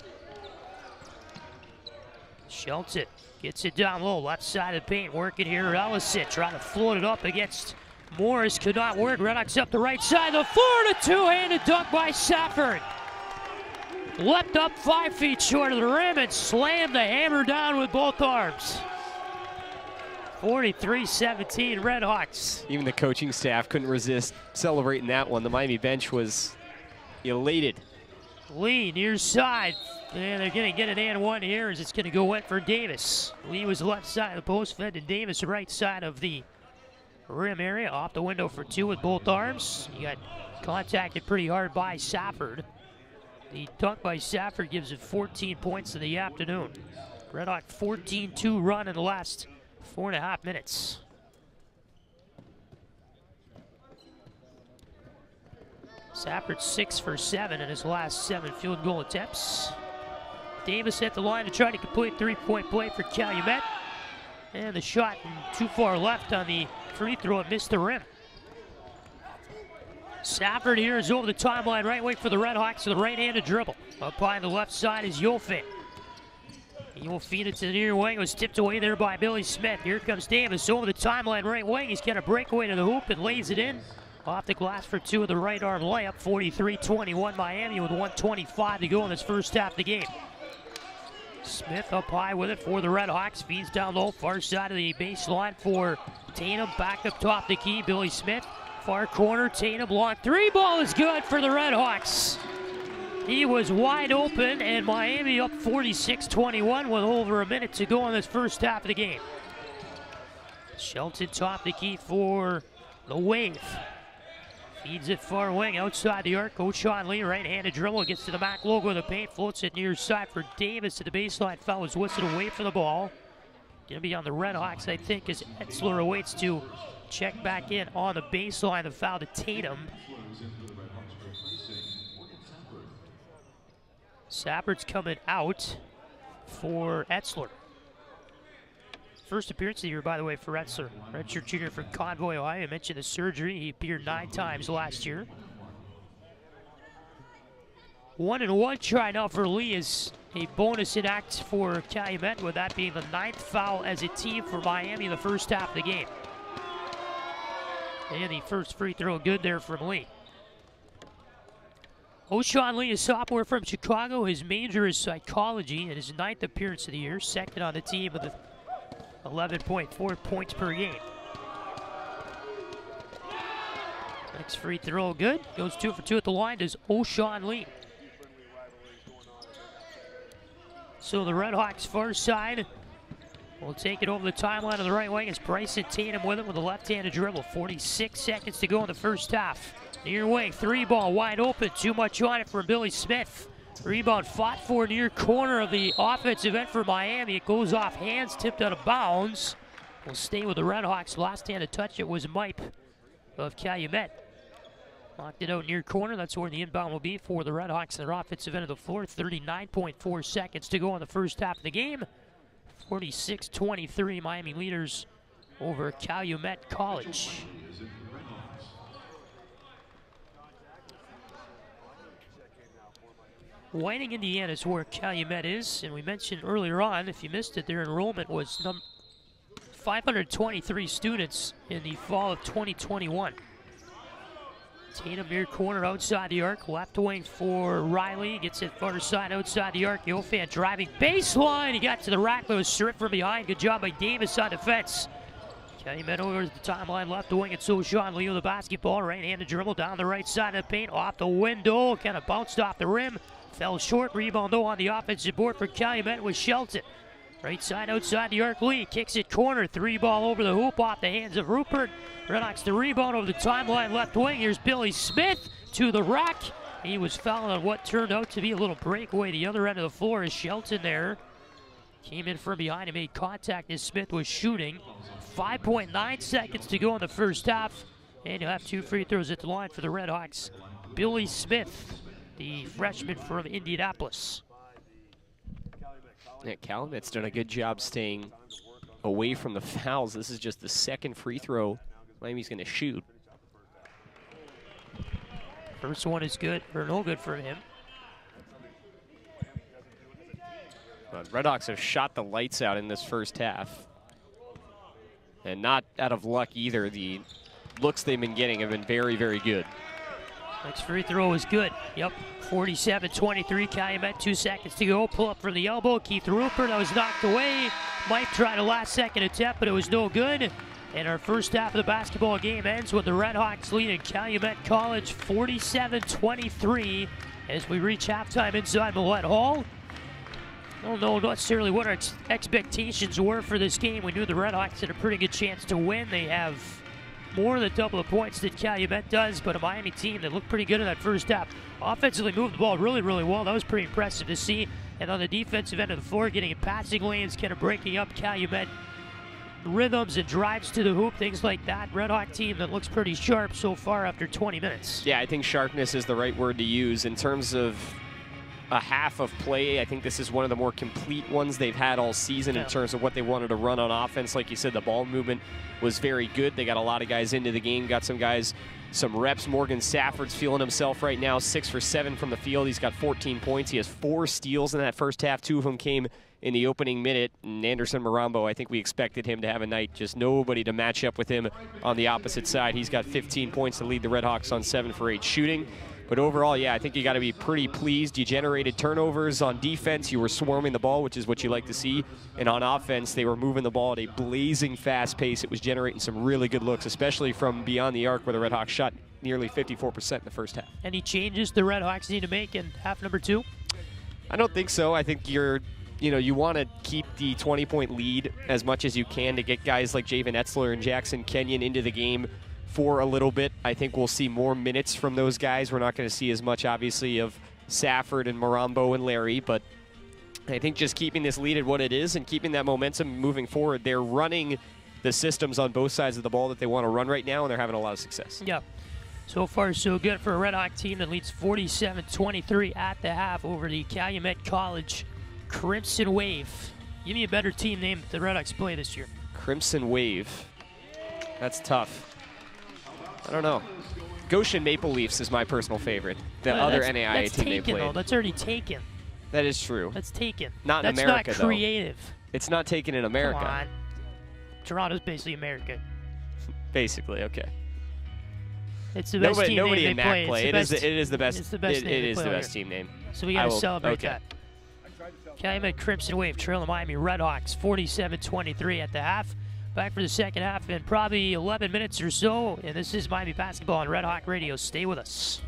Shelton gets it down low, left side of the paint, working here. Ellison trying to float it up against Morris, could not work. RedHawks up the right side, the floor to two-handed dunk by Safford. Leapt up 5 feet short of the rim and slammed the hammer down with both arms. 43-17 RedHawks. Even the coaching staff couldn't resist celebrating that one. The Miami bench was elated. Lee near side. And they're going to get an and one here as it's going to go wet for Davis. Lee was left side of the post, fed to Davis, right side of the rim area. Off the window for two with both arms. He got contacted pretty hard by Safford. The dunk by Safford gives it 14 points in the afternoon. RedHawk 14-2 run in the last 4.5 minutes. Safford 6 for 7 in his last 7 field goal attempts. Davis at the line to try to complete three-point play for Calumet. And the shot too far left on the free throw, it missed the rim. Safford here is over the timeline, right wing for the RedHawks with a right-handed dribble. Up high on the left side is Yofan. He will feed it to the near wing. It was tipped away there by Billy Smith. Here comes Davis over the timeline, right wing. He's got a breakaway to the hoop and lays it in. Off the glass for two of the right arm layup. 43-21 Miami with 1:25 to go in this first half of the game. Smith up high with it for the RedHawks. Feeds down low, far side of the baseline for Tatum. Back up top the key, Billy Smith. Far corner, Tatum, long three ball is good for the RedHawks. He was wide open, and Miami up 46-21 with over a minute to go in this first half of the game. Shelton top the key for the Wave. Feeds it far wing, outside the arc. Geshan Lee, right-handed dribble, gets to the MAC logo of the paint, floats it near side for Davis to the baseline. Foul was whistled away for the ball. Gonna be on the RedHawks, I think, as Etzler awaits to check back in on the baseline. The foul to Tatum. Safford's coming out for Etzler. First appearance of the year, by the way, for Etzler. Redshirt junior from Convoy, Ohio. I mentioned the surgery. He appeared 9 times last year. 1-1 try now for Lee is a bonus in act for Calumet, with that being the 9th foul as a team for Miami in the first half of the game. And the first free throw good there from Lee. Geshan Lee is sophomore from Chicago. His major is psychology, and his 9th appearance of the year. Second on the team with 11.4 points per game. Next free throw good. Goes 2 for 2 at the line. Does Geshan Lee. So the RedHawks far side will take it over the timeline of the right wing as Bryson Tatum with it with a left-handed dribble. 46 seconds to go in the first half. Near wing, 3 ball wide open. Too much on it from Billy Smith. Rebound fought for near corner of the offensive end for Miami. It goes off hands, tipped out of bounds. Will stay with the RedHawks. Last hand to touch it was Mipe of Calumet. Locked it out near corner. That's where the inbound will be for the RedHawks in their offensive end of the floor. 39.4 seconds to go in the first half of the game. 46-23 Miami leaders over Calumet College. Whiting, Indiana is where Calumet is, and we mentioned earlier on, if you missed it, their enrollment was 523 students in the fall of 2021. Tatum near corner outside the arc, left wing for Riley, gets it far side outside the arc. Yofan driving baseline, he got to the rack, but was stripped from behind. Good job by Davis on defense. Calumet over the timeline, left wing, it's Geshan Lee with the basketball, right-handed dribble down the right side of the paint, off the window, kind of bounced off the rim. Fell short, rebound though on the offensive board for Calumet with Shelton. Right side outside the arc, Lee kicks it corner, 3 ball over the hoop off the hands of Rupert. RedHawks the rebound over the timeline, left wing. Here's Billy Smith to the rack He was fouled on what turned out to be a little breakaway the other end of the floor as Shelton there came in from behind and made contact as Smith was shooting. 5.9 seconds to go in the first half, and you'll have 2 free throws at the line for the RedHawks. Billy Smith, the freshman from Indianapolis. Yeah, Calumet's done a good job staying away from the fouls. This is just the second free throw Miami's going to shoot. First one is good, or no good for him. RedHawks have shot the lights out in this first half. And not out of luck either. The looks they've been getting have been very, very good. Next free throw is good. Yep, 47-23, Calumet, 2 seconds to go. Pull up from the elbow, Keith Rupert, that was knocked away. Mike tried a last-second attempt, but it was no good. And our first half of the basketball game ends with the RedHawks leading Calumet College 47-23 as we reach halftime inside Millett Hall. I don't know necessarily what our expectations were for this game. We knew the RedHawks had a pretty good chance to win. They have more than double the points that Calumet does, but a Miami team that looked pretty good in that first half. Offensively moved the ball really, really well. That was pretty impressive to see. And on the defensive end of the floor, getting in passing lanes, kind of breaking up Calumet rhythms and drives to the hoop, things like that. RedHawk team that looks pretty sharp so far after 20 minutes. Yeah, I think sharpness is the right word to use. In terms of a half of play, I think this is one of the more complete ones they've had all season in terms of what they wanted to run on offense. Like you said, the ball movement was very good. They got a lot of guys into the game, got some guys some reps. Morgan Safford's feeling himself right now, 6 for 7 from the field. He's got 14 points. He has 4 steals in that first half. 2 of them came in the opening minute. And Anderson Marambo, I think we expected him to have a night. Just nobody to match up with him on the opposite side. He's got 15 points to lead the RedHawks on 7 for 8 shooting. But overall, yeah, I think you got to be pretty pleased. You generated turnovers on defense. You were swarming the ball, which is what you like to see. And on offense, they were moving the ball at a blazing fast pace. It was generating some really good looks, especially from beyond the arc where the RedHawks shot nearly 54% in the first half. Any changes the RedHawks need to make in half number 2? I don't think so. I think you want to keep the 20-point lead as much as you can to get guys like Javen Etzler and Jackson Kenyon into the game for a little bit. I think we'll see more minutes from those guys. We're not going to see as much, obviously, of Safford and Marambo and Larry, but I think just keeping this lead at what it is and keeping that momentum moving forward. They're running the systems on both sides of the ball that they want to run right now, and they're having a lot of success. Yeah. So far, so good for a RedHawk team that leads 47-23 at the half over the Calumet College Crimson Wave. Give me a better team name that the RedHawks play this year. Crimson Wave. That's tough. I don't know. Goshen Maple Leafs is my personal favorite. The other NAIA team they played. That's already taken. That is true. That's taken. Not in America, That's not creative. Though. It's not taken in America. Come on. Toronto's basically America. Basically, okay. It's the best team nobody name in they MAC play. play. It is the best. It's the best. It is the best team name. So we got to celebrate okay. that. Calumet Crimson Wave trailing Miami RedHawks 47-23 at the half. Back for the second half in probably 11 minutes or so. And this is Miami basketball on Red Hawk Radio. Stay with us.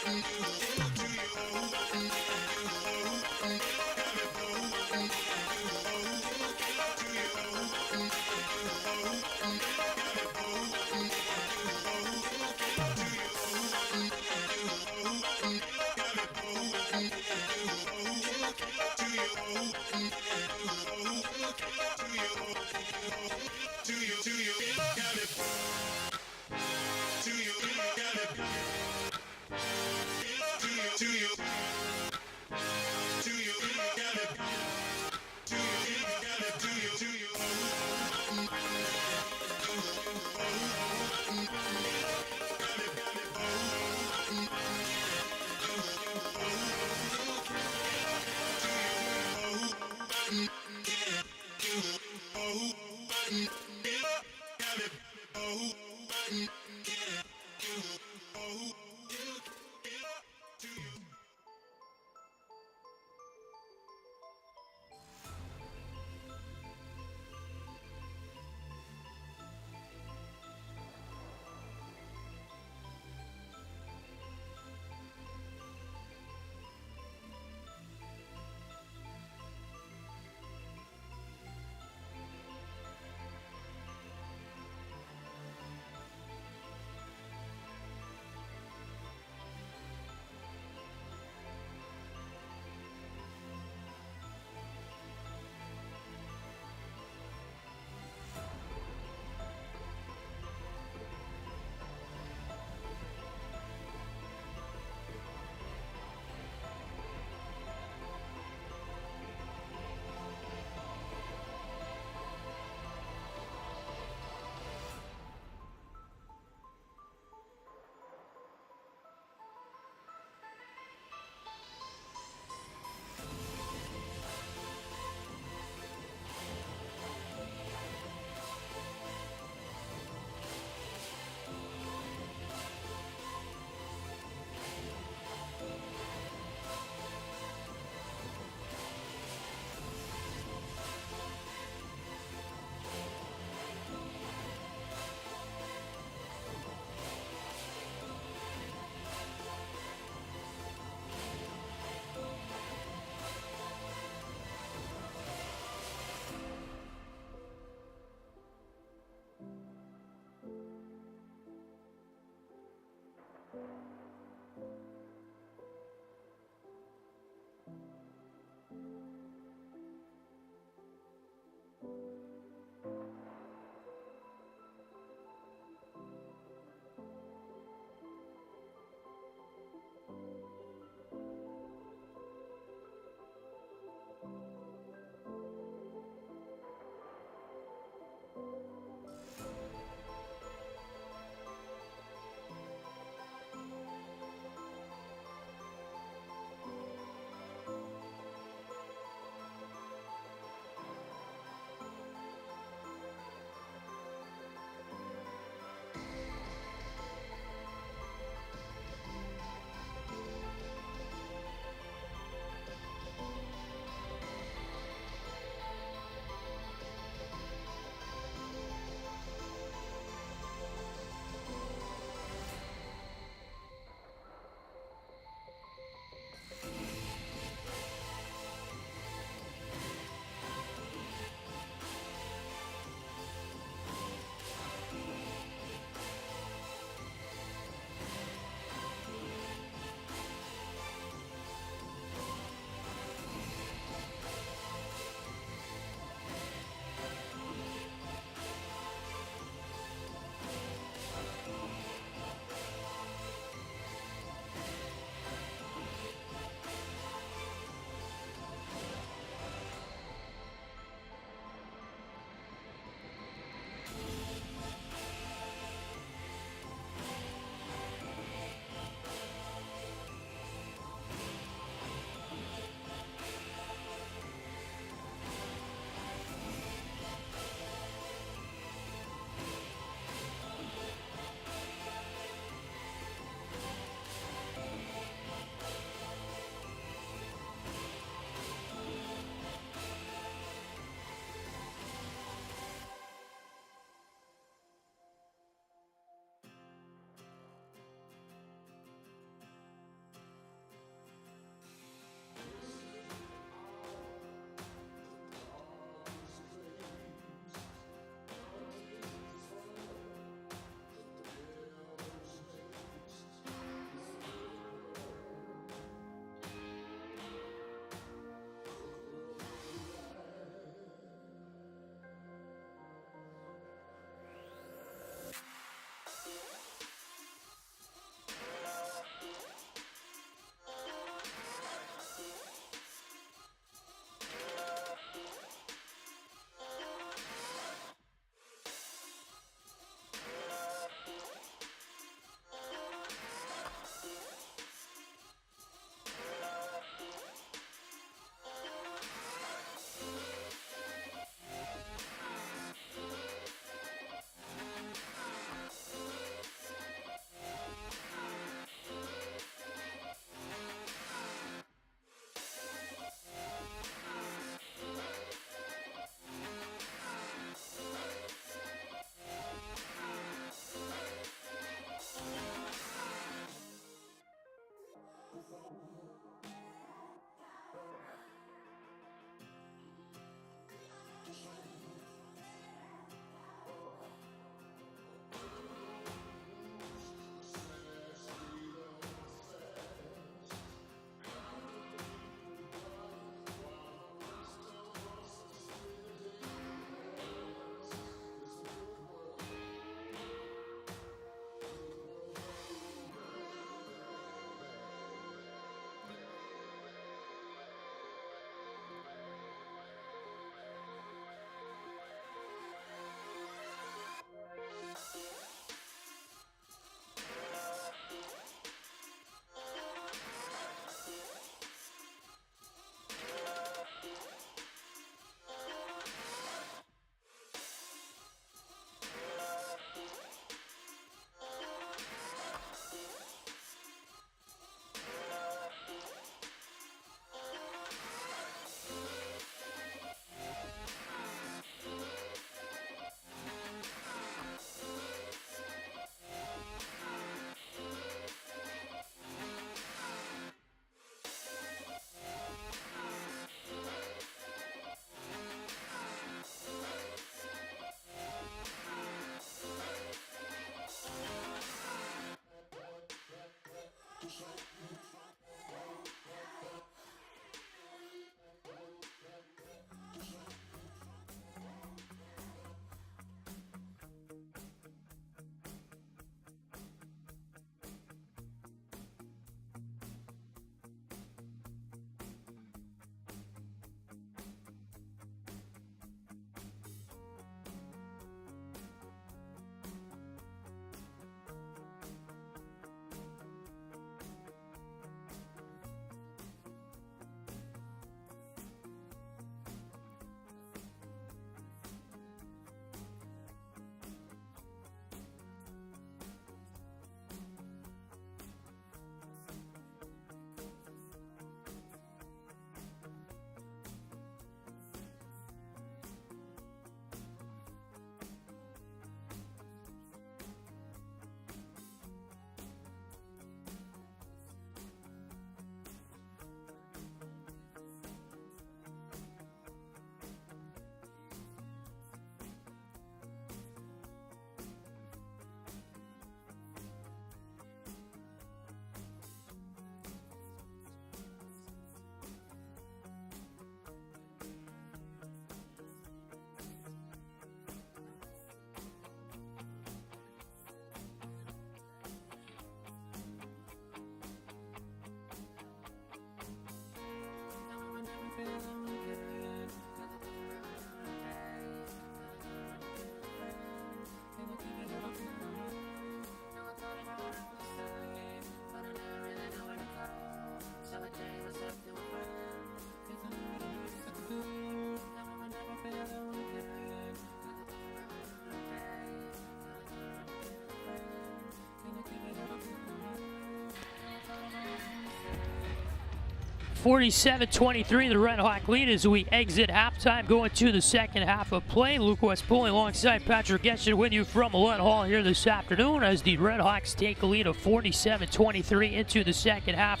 47-23, the RedHawk lead as we exit halftime, going to the second half of play. Luke West Poley alongside Patrick Geshan with you from Millett Hall here this afternoon as the RedHawks take a lead of 47-23 into the second half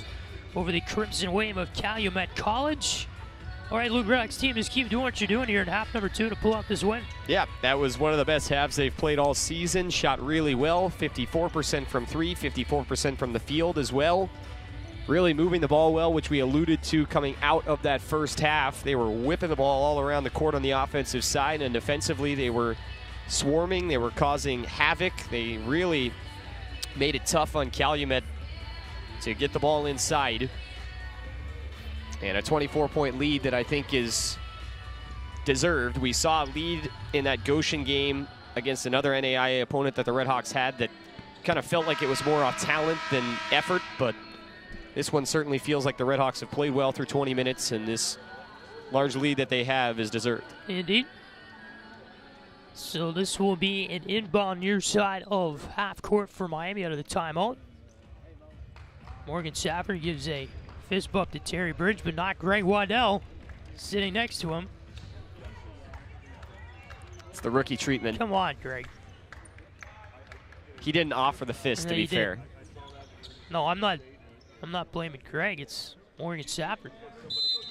over the Crimson Wave of Calumet College. All right, Luke, RedHawks team, just keep doing what you're doing here in half number 2 to pull out this win. Yeah, that was one of the best halves they've played all season. Shot really well, 54% from 3, 54% from the field as well. Really moving the ball well, which we alluded to coming out of that first half. They were whipping the ball all around the court on the offensive side, and defensively they were swarming. They were causing havoc. They really made it tough on Calumet to get the ball inside. And a 24-point lead that I think is deserved. We saw a lead in that Geshan game against another NAIA opponent that the RedHawks had that kind of felt like it was more off talent than effort, but this one certainly feels like the RedHawks have played well through 20 minutes, and this large lead that they have is deserved. Indeed. So this will be an inbound near side of half court for Miami out of the timeout. Morgan Safford gives a fist bump to Terry Bridge, but not Greg Waddell sitting next to him. It's the rookie treatment. Come on, Greg. He didn't offer the fist, to be fair. No, I'm not blaming Greg. It's Morgan Safford.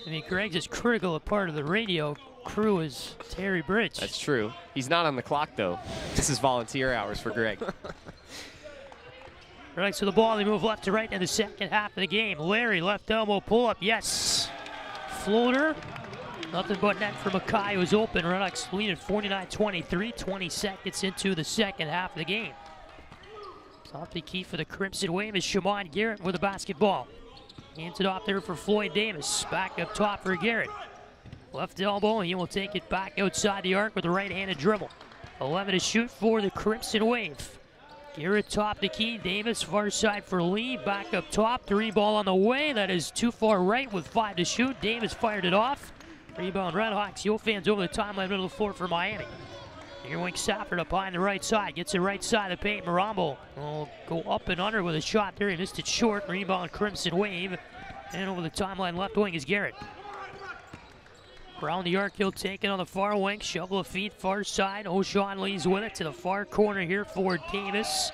I mean, Greg's as critical a part of the radio crew as Terry Bridge. That's true. He's not on the clock, though. This is volunteer hours for Greg. Right, so the ball, they move left to right in the second half of the game. Larry, left elbow pull-up, yes. Floater, nothing but net for Mackay, who's open. RedHawks lead at 49-23, 20 seconds into the second half of the game. Top the key for the Crimson Wave is Shimon Garrett with the basketball. Hands it off there for Floyd Davis. Back up top for Garrett. Left elbow, he will take it back outside the arc with a right-handed dribble. 11 to shoot for the Crimson Wave. Garrett top the key, Davis far side for Lee. Back up top, 3 ball on the way. That is too far right with 5 to shoot. Davis fired it off. Rebound RedHawks. Yo fans over the timeline, middle of the floor for Miami. Near wing Safford up high on the right side. Gets it right side of the paint. Marambo will go up and under with a shot there. He missed it short. Rebound Crimson Wave. And over the timeline left wing is Garrett. Around the arc, he'll take it on the far wing. Shovel of feet, far side. O'Shawn Lee's with it to the far corner here for Davis.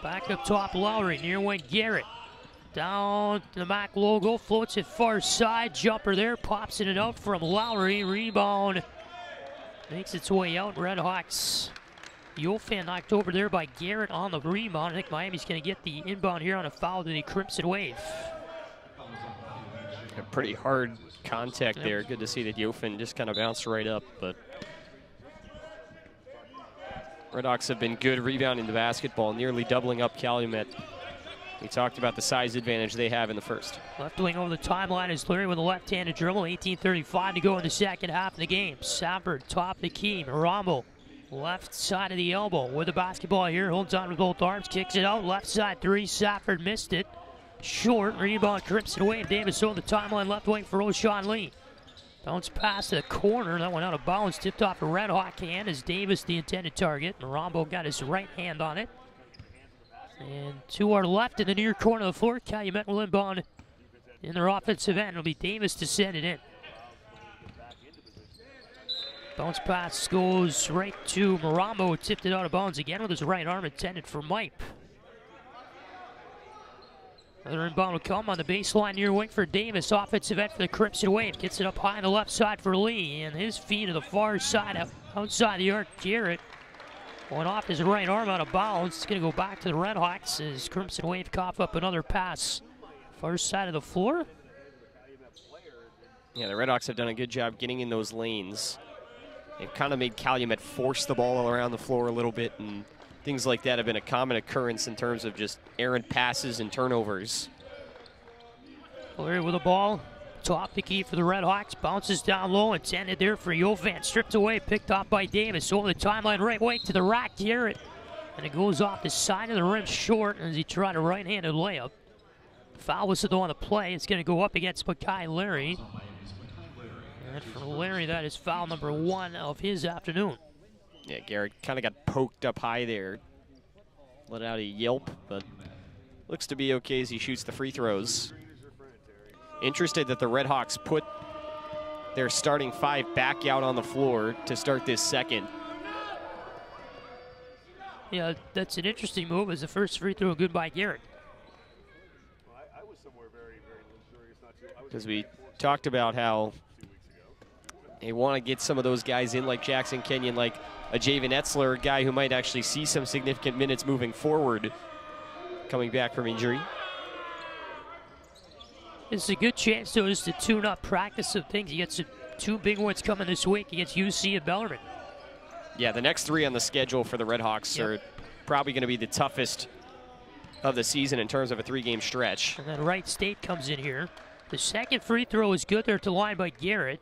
Back up top, Lowry. Near wing, Garrett. Down to the MAC logo. Floats it far side. Jumper there. Pops it out from Lowry. Rebound. Makes its way out. RedHawks. Yofan knocked over there by Garrett on the rebound. I think Miami's going to get the inbound here on a foul to the Crimson Wave. A pretty hard contact there. Good to see that Yofan just kind of bounced right up, but RedHawks have been good rebounding the basketball, nearly doubling up Calumet. We talked about the size advantage they have in the first. Left wing over the timeline is Larry with a left-handed dribble. 18:35 to go in the second half of the game. Safford top the key. Marambo left side of the elbow with the basketball here. Holds on with both arms. Kicks it out. Left side 3. Safford missed it. Short. Rebound Crimson Wave. Davis over the timeline. Left wing for O'Shawn Lee. Bounce pass to the corner. That went out of bounds. Tipped off a RedHawk hand as Davis the intended target. Marambo got his right hand on it. And to our left in the near corner of the floor, Calumet will inbound in their offensive end. It'll be Davis to send it in. Bounce pass goes right to Marambo, who tipped it out of bounds again with his right arm intended for Mipe. Another inbound will come on the baseline near wing for Davis. Offensive end for the Crimson Wave. Gets it up high on the left side for Lee. And his feet to the far side outside the arc. Garrett went off his right arm out of bounds. It's going to go back to the RedHawks as Crimson Wave cough up another pass. Far side of the floor. Yeah, the RedHawks have done a good job getting in those lanes. They've kind of made Calumet force the ball around the floor a little bit, and things like that have been a common occurrence in terms of just errant passes and turnovers. Larry with the ball. Top the key for the RedHawks. Bounces down low. Intended there for Yofan. Stripped away. Picked off by Davis. Over the timeline right wing to the rack. Garrett. And it goes off the side of the rim short as he tried a right-handed layup. Foul whistle on the play. It's going to go up against Mackay Larry. And for Larry, that is foul number 1 of his afternoon. Yeah, Garrett kind of got poked up high there. Let out a yelp, but looks to be okay as he shoots the free throws. Interested that the RedHawks put their starting 5 back out on the floor to start this second. Yeah, that's an interesting move as the first free throw good by Garrett. Because we talked about how they want to get some of those guys in like Jackson Kenyon, like a Javen Etzler, a guy who might actually see some significant minutes moving forward coming back from injury. It's a good chance, though, just to tune up practice of things. You got some 2 big ones coming this week against UC and Bellarmine. Yeah, the next 3 on the schedule for the RedHawks are probably going to be the toughest of the season in terms of a 3-game stretch. And then Wright State comes in here. The second free throw is good there at the line by Garrett.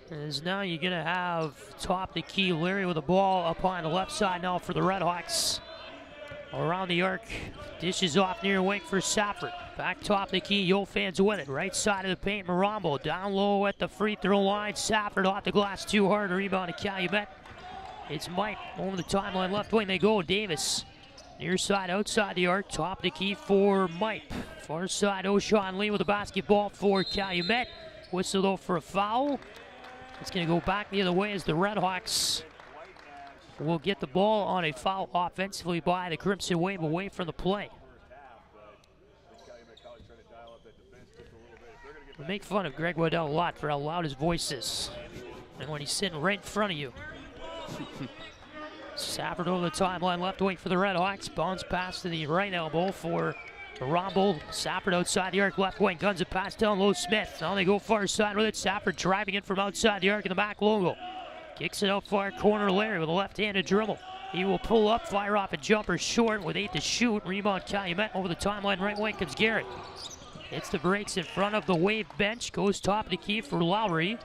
As now you're going to have top the key Larry with the ball up on the left side now for the RedHawks. Around the arc, dishes off near wing for Safford. Back top the key, Yofans with it. Right side of the paint, Marambo down low at the free throw line. Safford off the glass too hard, rebound to Calumet. It's Mike over the timeline, left wing they go. Davis near side, outside the arc, top the key for Mike. Far side, O'Shawn Lee with the basketball for Calumet. Whistle though for a foul. It's going to go back the other way as the RedHawks will get the ball on a foul offensively by the Crimson Wave away from the play. We make fun of Greg Waddell a lot for how loud his voice is, and when he's sitting right in front of you. Safford over the timeline, left wing for the RedHawks. Bounce pass to the right elbow for Romble. Safford outside the arc, left wing, guns a pass down low. Smith. Now they go far side with it. Safford driving it from outside the arc in the back logo. Kicks it out far corner. Larry with a left-handed dribble. He will pull up, fire off a jumper short with 8 to shoot. Rebound Calumet over the timeline. Right wing comes Garrett. Hits the brakes in front of the Wave bench. Goes top of the key for Lowry.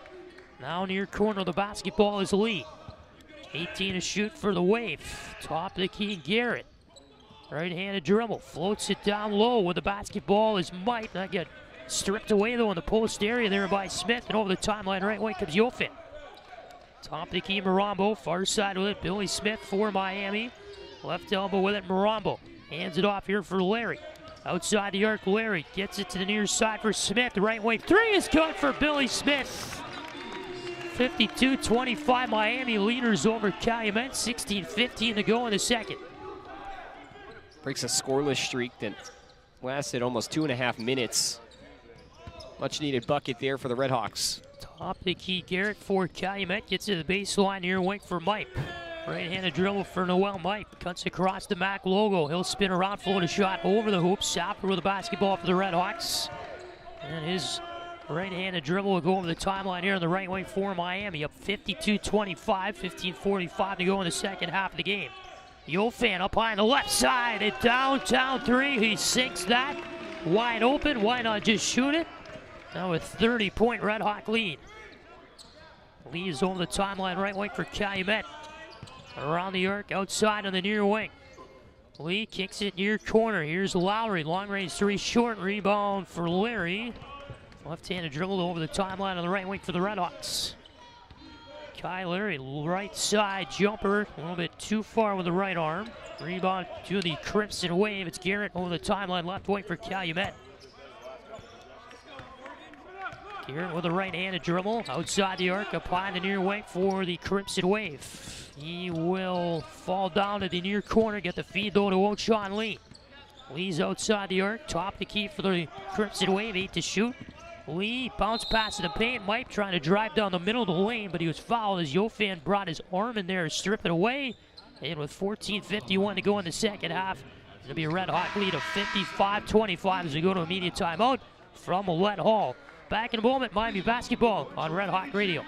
Now near corner of the basketball is Lee. 18 to shoot for the Wave. Top of the key, Garrett. Right-handed dribble. Floats it down low with the basketball is Mike. That got stripped away though in the post area there by Smith. And over the timeline, right wing comes Yofan. Top of the key, Marambo. Far side with it, Billy Smith for Miami. Left elbow with it, Marambo. Hands it off here for Larry. Outside the arc, Larry gets it to the near side for Smith. The right wing 3 is good for Billy Smith. 52-25, Miami leaders over Calumet. 16:15 to go in the second. Breaks a scoreless streak that lasted almost 2.5 minutes. Much needed bucket there for the RedHawks. Top of the key, Garrett for Calumet. Gets to the baseline near wing for Mike. Right-handed dribble for Noel. Mike cuts across the MAC logo. He'll spin around, float a shot over the hoop. Safford with the basketball for the RedHawks. And his right-handed dribble will go over the timeline here on the right wing for Miami. Up 52-25, 15:45 to go in the second half of the game. Yofan up high on the left side. A downtown 3. He sinks that. Wide open. Why not just shoot it? Now a 30-point RedHawk lead. Lee is over the timeline, right wing for Calumet. Around the arc, outside on the near wing. Lee kicks it near corner. Here's Lowry, long range 3, short rebound for Larry. Left-handed dribble over the timeline on the right wing for the RedHawks. Kai Larry, right side jumper, a little bit too far with the right arm. Rebound to the Crimson Wave. It's Garrett over the timeline, left wing for Calumet. Garrett with a right-handed dribble, outside the arc, up high in the near wing for the Crimson Wave. He will fall down to the near corner, get the feed though to O'Shawn Lee. Lee's outside the arc, top the key for the Crimson Wave, 8 to shoot. Lee bounce pass to the paint. Mike trying to drive down the middle of the lane, but he was fouled as Yofan brought his arm in there to strip it away. And with 14:51 to go in the second half, it'll be a RedHawk lead of 55-25 as we go to immediate timeout from Millett Hall. Back in a moment, Miami basketball on RedHawk Radio.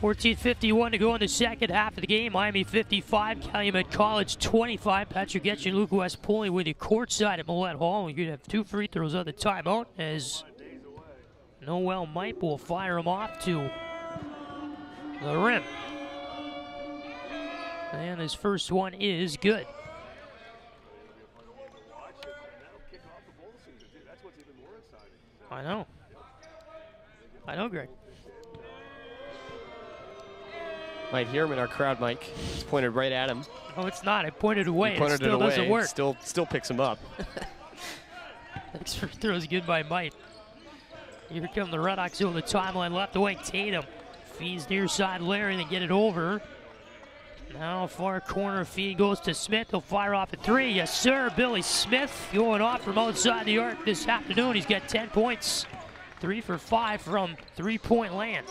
14:51 to go in the second half of the game. Miami 55, Calumet College 25. Patrick Geshan, Luke West Poley with you courtside at Millett Hall. You're going to have 2 free throws on the timeout as Noel Mipe will fire him off to the rim. And his first one is good. I know, Greg. Might hear him in our crowd, Mike. It's pointed right at him. No, it's not. I pointed away. Pointed it still doesn't work. Still picks him up. Next free throw is good by Mike. Here come the RedHawks over the timeline. Left wing, Tatum. Feeds near side Larry, they get it over. Now far corner feed goes to Smith. He'll fire off a 3. Yes, sir. Billy Smith going off from outside the arc this afternoon. He's got 10 points. 3 for 5 from three-point land.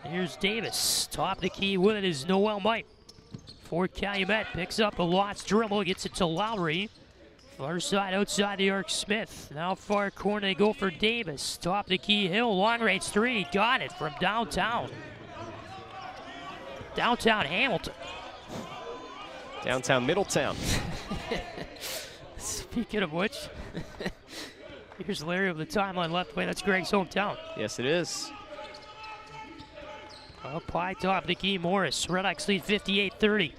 Here's Davis. Top of the key with it is Noel Mipe. For Calumet, picks up a lost dribble, gets it to Lowry. Far side outside the arc, Smith. Now far corner, they go for Davis. Top of the key, Hill, long range 3. Got it from downtown. Downtown Hamilton. Downtown Middletown. Speaking of which, here's Larry of the timeline left wing. That's Greg's hometown. Yes, it is. Up high, top of the key, Morris. RedHawks lead 58-30.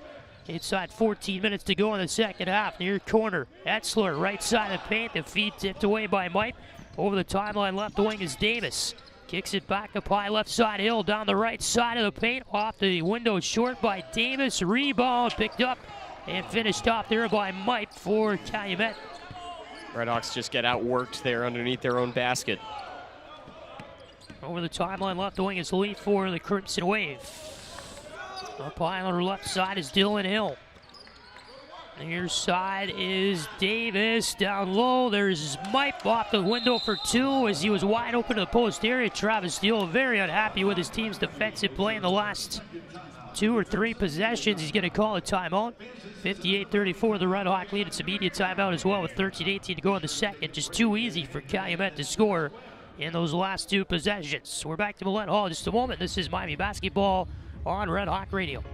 Inside 14 minutes to go in the second half. Near corner, Etzler, right side of the paint. The feed tipped away by Mike. Over the timeline, left wing is Davis. Kicks it back up high, left side, Hill down the right side of the paint. Off the window, short by Davis. Rebound picked up and finished off there by Mike for Calumet. RedHawks just get outworked there underneath their own basket. Over the timeline, left wing is Lee for the Crimson Wave. Up high on the left side is Dylan Hill. Near side is Davis. Down low, there's Mike off the window for 2 as he was wide open to the post area. Travis Steele very unhappy with his team's defensive play in the last 2 or 3 possessions. He's going to call a timeout. 58-34, the RedHawk lead. It's immediate timeout as well with 13-18 to go in the second. Just too easy for Calumet to score in those last 2 possessions. We're back to Millett Hall in just a moment. This is Miami basketball on RedHawk Radio.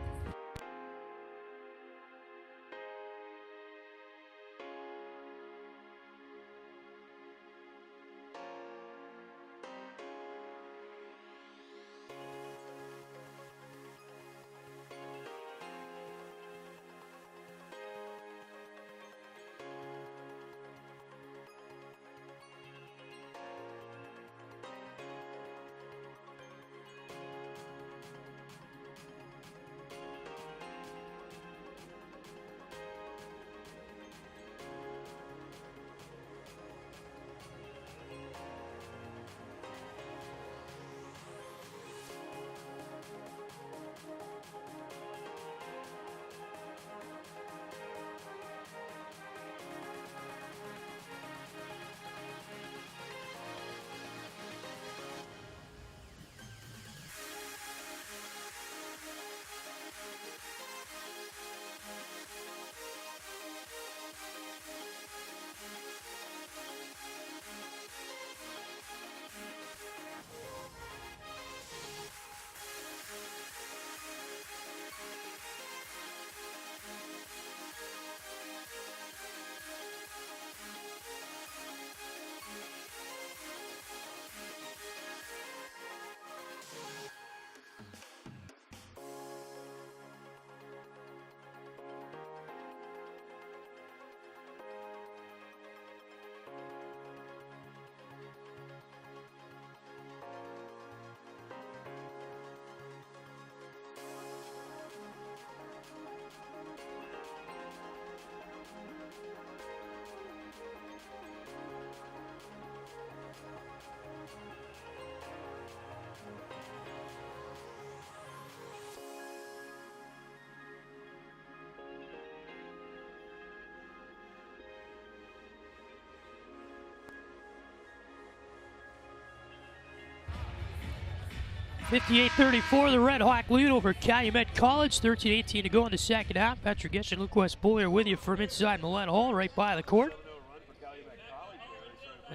(58-34), the RedHawk lead over Calumet College. 13-18 to go in the second half. Patrick Geshan, Luke West Poley are with you from inside Millett Hall, right by the court.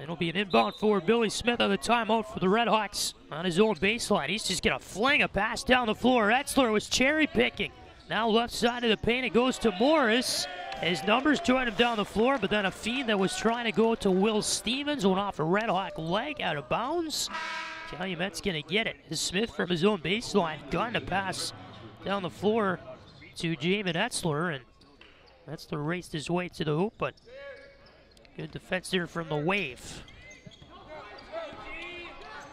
It'll be an inbound for Billy Smith on the timeout for the RedHawks on his own baseline. He's just going to fling a pass down the floor. Etzler was cherry picking. Now left side of the paint, it goes to Morris. His numbers join him down the floor, but then a feed that was trying to go to Will Stevens went off a RedHawk leg out of bounds. Calumet's going to get it. Smith from his own baseline got to pass down the floor to Jamin Etzler, and Etzler raced his way to the hoop, but good defense there from the Wave.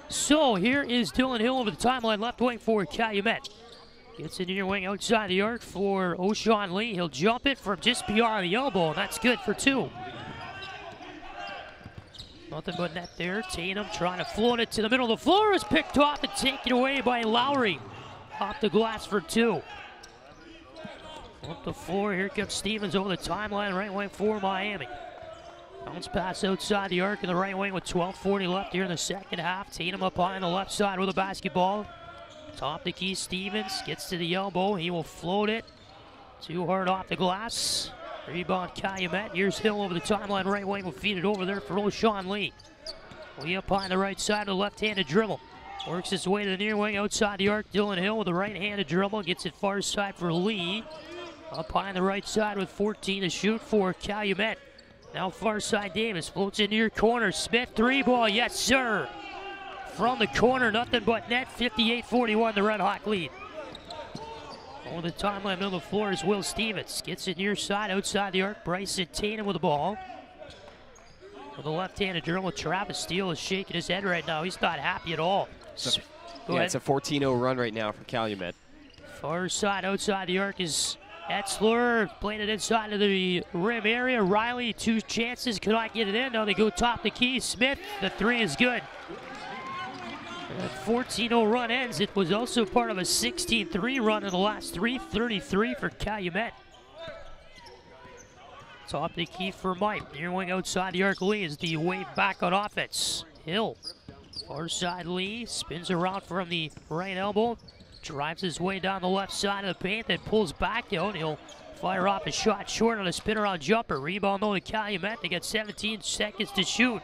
So here is Dylan Hill over the timeline, left wing for Calumet. Gets in near wing outside the arc for O'Shawn Lee. He'll jump it from just beyond the elbow, and that's good for two. Nothing but net there. Tatum trying to float it to the middle of the floor. Is picked off and taken away by Lowry. Off the glass for two. Up the floor. Here comes Stevens over the timeline. Right wing for Miami. Bounce pass outside the arc in the right wing with 12:40 left here in the second half. Tatum up high on the left side with a basketball. Top the key, Stevens gets to the elbow. He will float it. Too hard off the glass. Rebound Calumet. Here's Hill over the timeline. Right wing will feed it over there for O'Shawn Lee. Lee up high on the right side of the left-handed dribble. Works his way to the near wing outside the arc. Dylan Hill with the right-handed dribble. Gets it far side for Lee. Up high on the right side with 14 to shoot for Calumet. Now far side Davis floats in near corner. Smith three ball. Yes, sir. From the corner, nothing but net. 58-41, the RedHawk lead. On the timeline on the floor is Will Stevens. Gets it near side, outside the arc. Bryson Tatum with the ball. With the left-handed dribble, Travis Steele is shaking his head right now. He's not happy at all. Go ahead. It's a 14-0 run right now for Calumet. Far side, outside the arc is Etzler. Playing it inside of the rim area. Riley, two chances, could not get it in. Now they go top the key. Smith, the three is good. That 14-0 run ends. It was also part of a 16-3 run in the last 3:33 for Calumet. Top the key for Mike. Near wing outside the arc. Lee is the Wave back on offense. Hill, far side Lee, spins around from the right elbow. Drives his way down the left side of the paint, then pulls back out. He'll fire off a shot short on a spin around jumper. Rebound though to Calumet. They got 17 seconds to shoot.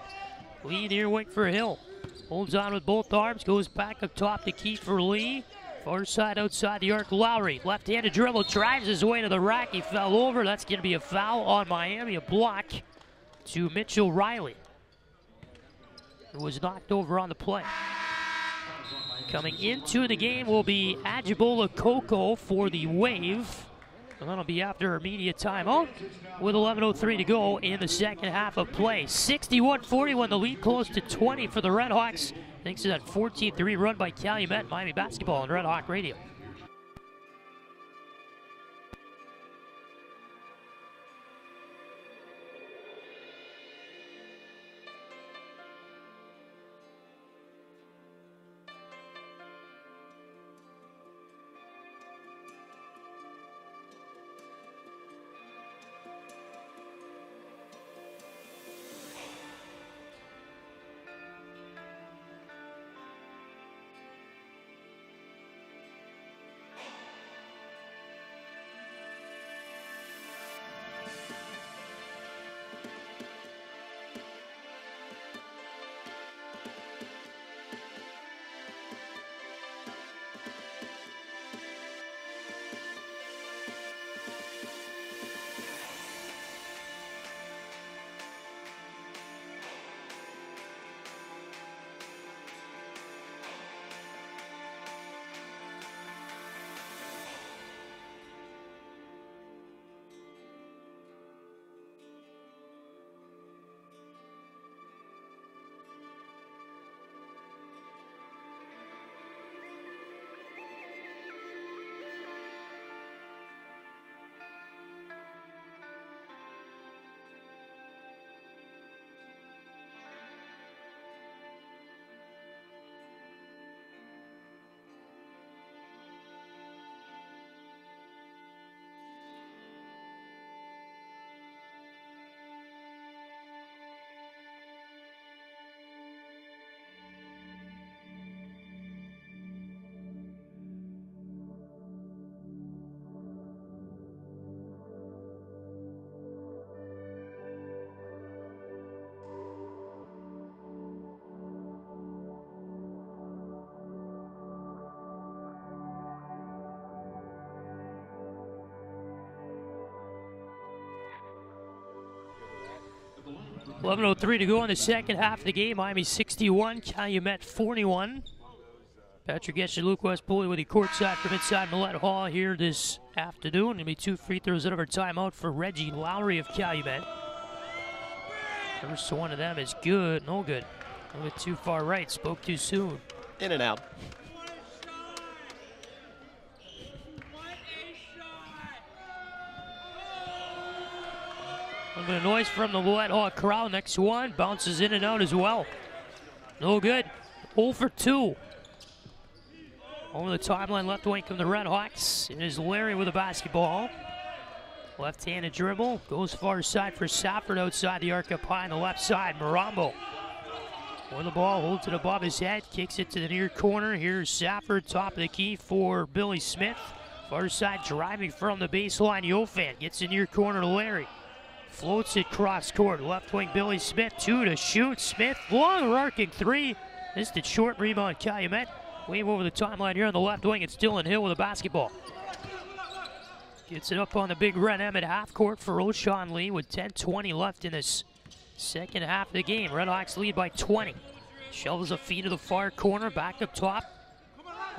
Lee near wing for Hill. Holds on with both arms, goes back up top the key for Lee. Far side outside the arc, Lowry. Left-handed dribble, drives his way to the rack. He fell over. That's going to be a foul on Miami. A block to Mitchell Riley, who was knocked over on the play. Coming into the game will be Ajibola Coco for the Wave. And that'll be after immediate timeout with 11:03 to go in the second half of play. 61-41, the lead close to 20 for the RedHawks. Thanks to that 14-3 run by Calumet. Miami basketball on RedHawk Radio. 11:03 to go in the second half of the game. Miami 61, Calumet 41. Patrick Geshan, Luke West, Poley with the courtside from inside Millett Hall here this afternoon. Going to be 2 free throws out of our timeout for Reggie Lowry of Calumet. First one of them is good, no good. A little bit too far right, spoke too soon. In and out. A little bit of noise from the Millett Hall crowd. Next one bounces in and out as well. No good. 0 for 2. Over the timeline, left wing from the RedHawks. It is Larry with the basketball. Left-handed dribble. Goes far side for Safford outside the arc up high on the left side. Marambo. With the ball, holds it above his head. Kicks it to the near corner. Here's Safford, top of the key for Billy Smith. Far side driving from the baseline. Yofan gets in near corner to Larry. Floats it cross court. Left wing Billy Smith, 2 to shoot. Smith, long arcing 3. Missed it short, rebound Calumet. Wave over the timeline here on the left wing. It's Dylan Hill with the basketball. Gets it up on the big red M at half court for O'Shawn Lee with 10:20 left in this second half of the game. RedHawks lead by 20. Shovels a feed to the far corner. Back up top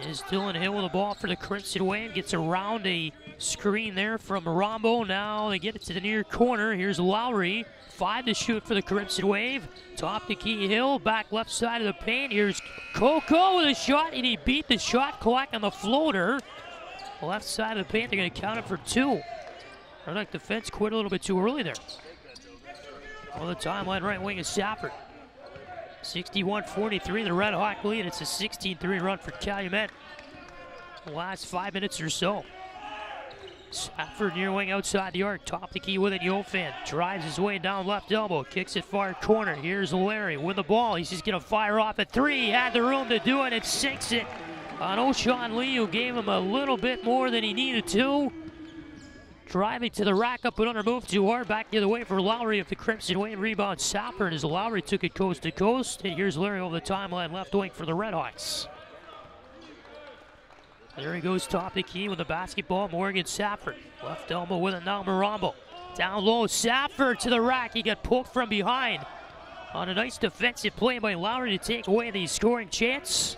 is Dylan Hill with the ball for the Crimson Wave. Gets around a screen there from Marambo. Now they get it to the near corner. Here's Lowry. 5 to shoot for the Crimson Wave. Top to Key Hill. Back left side of the paint. Here's Coco with a shot, and he beat the shot clock on the floater. Left side of the paint, they're going to count it for 2. RedHawks defense quit a little bit too early there. On the timeline, right wing is Safford. 61-43, the RedHawk lead. It's a 16-3 run for Calumet. The last 5 minutes or so. Safford near wing outside the arc. Top the key with it. Yofan drives his way down left elbow. Kicks it far corner. Here's Larry with the ball. He's just going to fire off at 3. He had the room to do it and sinks it on O'Shawn Lee, who gave him a little bit more than he needed to. Driving to the rack up, but under move too hard. Back the other way for Lowry of the Crimson Wave. Rebound Safford as Lowry took it coast to coast. And here's Larry over the timeline, left wing for the RedHawks. There he goes, top of the key with the basketball. Morgan Safford. Left elbow with it now, Marambo. Down low, Safford to the rack. He got poked from behind on a nice defensive play by Lowry to take away the scoring chance.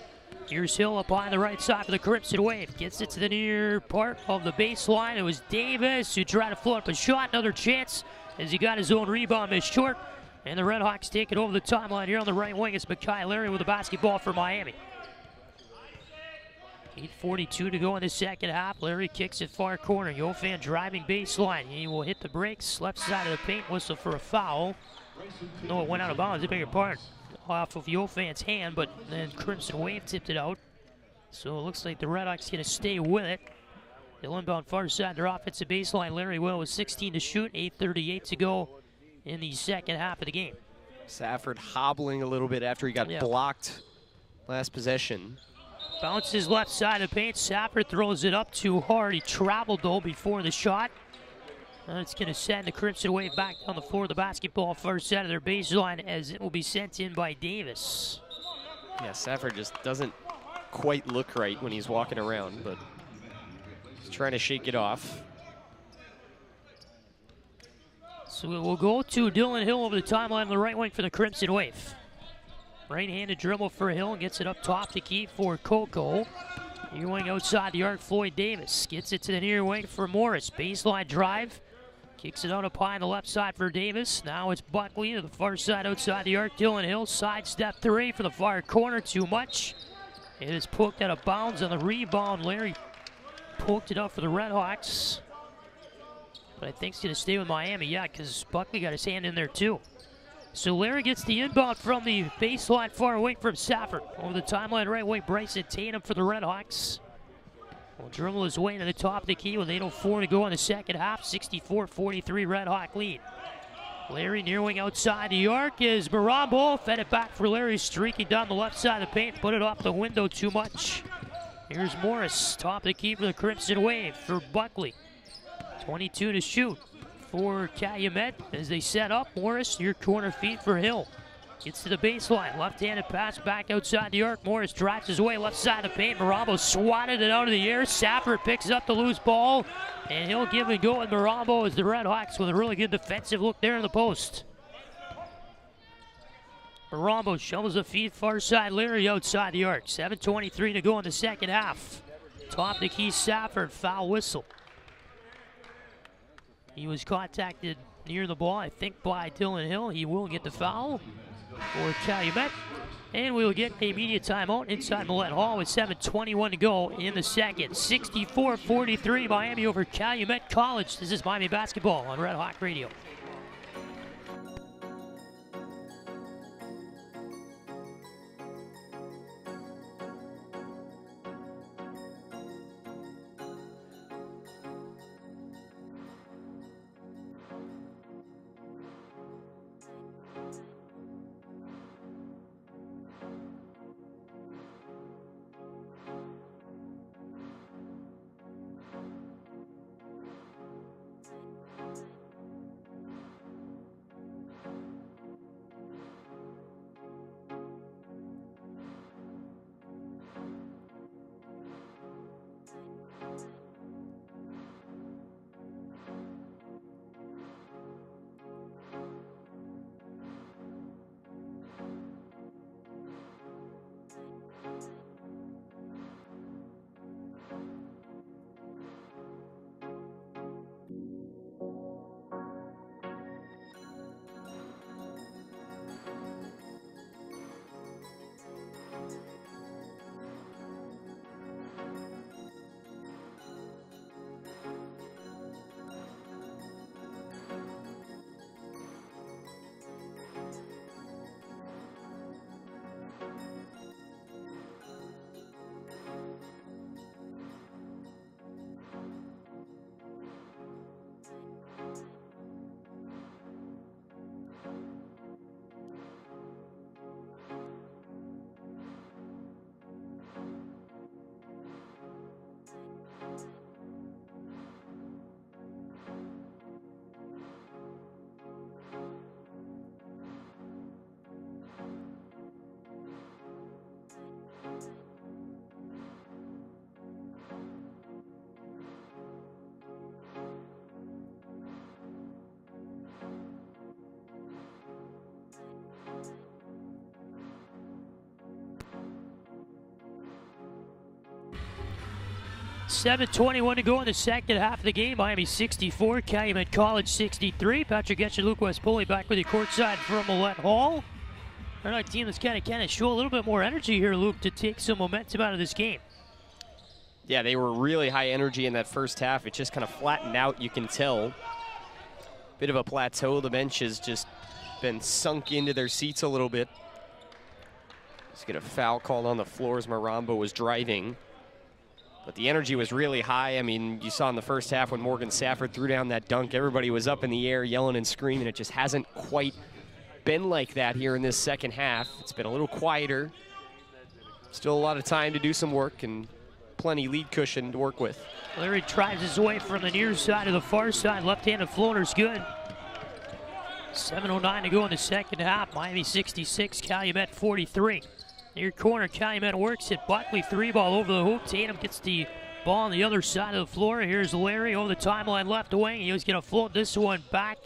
Here's Hill up on the right side for the Crimson Wave. Gets it to the near part of the baseline. It was Davis who tried to float up a shot. Another chance as he got his own rebound missed short. And the RedHawks take it over the timeline here on the right wing. It's Makai Larry with the basketball for Miami. 8:42 to go in the second half. Larry kicks it far corner. Yofan driving baseline. He will hit the brakes. Left side of the paint, whistle for a foul. No, it went out of bounds. I beg your pardon. Off of Yofan's hand, but then Crimson Wave tipped it out. So it looks like the RedHawks going to stay with it. They'll inbound far side their offensive baseline. Larry Will with 16 to shoot. 8:38 to go in the second half of the game. Safford hobbling a little bit after he got blocked last possession. Bounces left side of the paint. Safford throws it up too hard. He traveled though before the shot. And it's going to send the Crimson Wave back down the floor of the basketball first side of their baseline as it will be sent in by Davis. Yeah, Safford just doesn't quite look right when he's walking around, but he's trying to shake it off. So it will go to Dylan Hill over the timeline on the right wing for the Crimson Wave. Right-handed dribble for Hill, gets it up top to keep for Coco. Near wing outside the arc, Floyd Davis gets it to the near wing for Morris. Baseline drive, kicks it out up high on the left side for Davis. Now it's Buckley to the far side outside the arc. Dylan Hill, sidestep 3 for the far corner, too much. It is poked out of bounds on the rebound. Larry poked it out for the RedHawks. But I think it's going to stay with Miami, yeah, because Buckley got his hand in there too. So Larry gets the inbound from the baseline far away from Safford. Over the timeline right wing, Bryson Tatum for the RedHawks. Will dribble his way to the top of the key with 8:04 to go in the second half. 64-43 RedHawk lead. Larry near wing outside the arc is Marambo. Fed it back for Larry, streaking down the left side of the paint. Put it off the window too much. Here's Morris, top of the key for the Crimson Wave for Buckley. 22 to shoot for Calumet as they set up. Morris, near corner feed for Hill. Gets to the baseline, left-handed pass back outside the arc. Morris drives his way left side of the paint. Marambo swatted it out of the air. Safford picks up the loose ball, and he'll give and go with Marambo as the RedHawks with a really good defensive look there in the post. Marambo shovels a feed far side. Larry outside the arc. 7:23 to go in the second half. Top to Keith Safford. Foul whistle. He was contacted near the ball, I think, by Dylan Hill. He will get the foul for Calumet. And we will get a immediate timeout inside Millett Hall with 7:21 to go in the second. 64-43 Miami over Calumet College. This is Miami basketball on Red Hawk Radio. $7:21 to go in the second half of the game. Miami 64, Calumet College 63. Patrick Geshan, Luke West Poley back with you courtside from Millett Hall. Our team that's kind of show a little bit more energy here, Luke, to take some momentum out of this game. Yeah, they were really high energy in that first half. It just kind of flattened out, you can tell. Bit of a plateau. The bench has just been sunk into their seats a little bit. Let's get a foul called on the floor as Marambo was driving. But the energy was really high. I mean, you saw in the first half when Morgan Safford threw down that dunk, everybody was up in the air yelling and screaming. It just hasn't quite been like that here in this second half. It's been a little quieter. Still a lot of time to do some work and plenty lead cushion to work with. Larry drives his way from the near side to the far side. Left-handed floater's good. 7:09 to go in the second half. Miami 66, Calumet 43. Near corner, Calumet works it. Buckley three ball over the hoop. Tatum gets the ball on the other side of the floor. Here's Larry over the timeline left wing. He was going to float this one back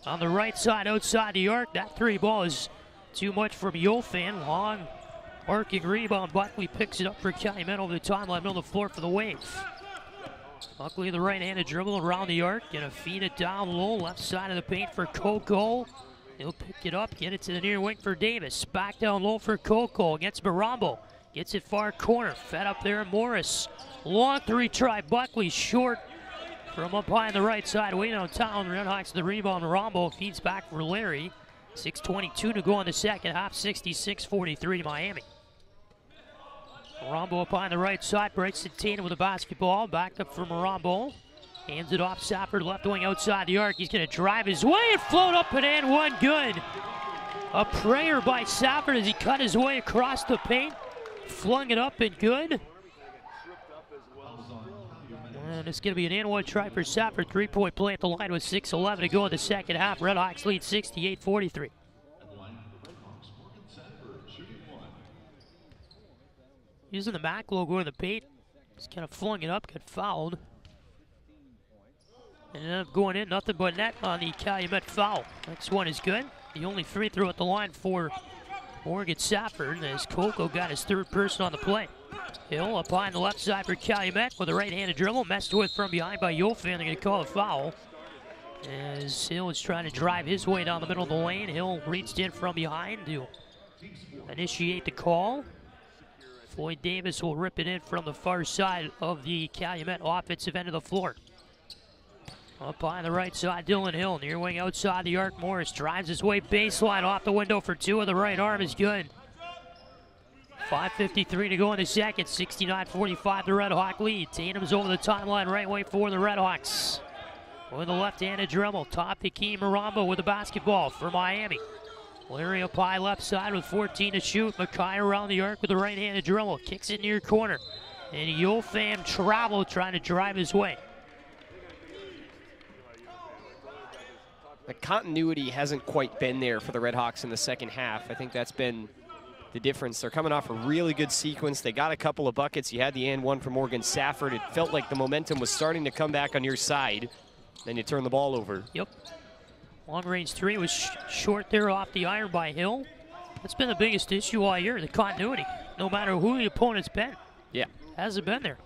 on the right side outside the arc. That three ball is too much from Yofan. Long arcing rebound. Buckley picks it up for Calumet over the timeline, middle of the floor for the Wave. Buckley the right-handed dribble around the arc. Gonna feed it down low, left side of the paint for Coco. He'll pick it up, get it to the near wing for Davis. Back down low for Coco against Marambo. Gets it far corner, fed up there Morris. Long three try, Buckley short from up high on the right side, way downtown. RedHawks the rebound, Marambo feeds back for Larry. 6:22 to go in the second half, 66-43 Miami. Marambo up on the right side, Bryson Tatum with the basketball. Back up for Marambo. Hands it off, Safford left wing outside the arc. He's going to drive his way and float up and in, one good. A prayer by Safford as he cut his way across the paint. Flung it up and good. And it's going to be an and one try for Safford. Three-point play at the line with 6:11 to go in the second half. RedHawks lead 68-43. Using the MAC logo in the paint. Just kind of flung it up, got fouled. And ended up going in, nothing but net on the Calumet foul. Next one is good. The only free throw at the line for Morgan Safford as Coco got his third person on the play. Hill up on the left side for Calumet with a right-handed dribble, messed with from behind by Yofan. They're going to call a foul. As Hill is trying to drive his way down the middle of the lane. Hill reached in from behind to initiate the call. Floyd Davis will rip it in from the far side of the Calumet offensive end of the floor. Up on the right side, Dylan Hill, near wing outside the arc. Morris drives his way baseline off the window for two, and the right arm is good. 5:53 to go in the second, 69-45 the Red Hawk lead. Tatum's over the timeline right way for the Red Hawks. With a left-handed dribble, top Hakeem Maramba with the basketball for Miami. Larry up high left side with 14 to shoot. Mackay around the arc with a right-handed dribble, kicks it near corner. And Yofam Travel trying to drive his way. The continuity hasn't quite been there for the RedHawks in the second half. I think that's been the difference. They're coming off a really good sequence. They got a couple of buckets. You had the and one from Morgan Safford. It felt like the momentum was starting to come back on your side. Then you turn the ball over. Yep. Long range three was short there off the iron by Hill. That's been the biggest issue all year, the continuity. No matter who the opponent's been. Yeah. Hasn't been there.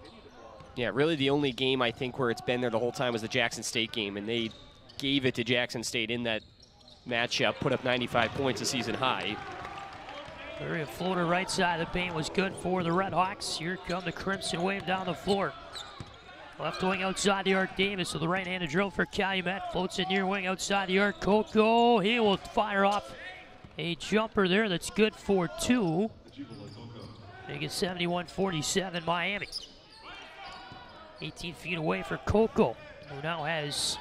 Yeah, really the only game I think where it's been there the whole time was the Jackson State game, and they gave it to Jackson State in that matchup, put up 95 points, a season high. Very floater right side of the paint was good for the RedHawks. Here come the Crimson Wave down the floor. Left wing outside the arc, Davis with the right-handed drill for Calumet. Floats it near wing outside the arc. Coco, he will fire off a jumper there that's good for two. Make it 71-47 Miami. 18 feet away for Coco, who now has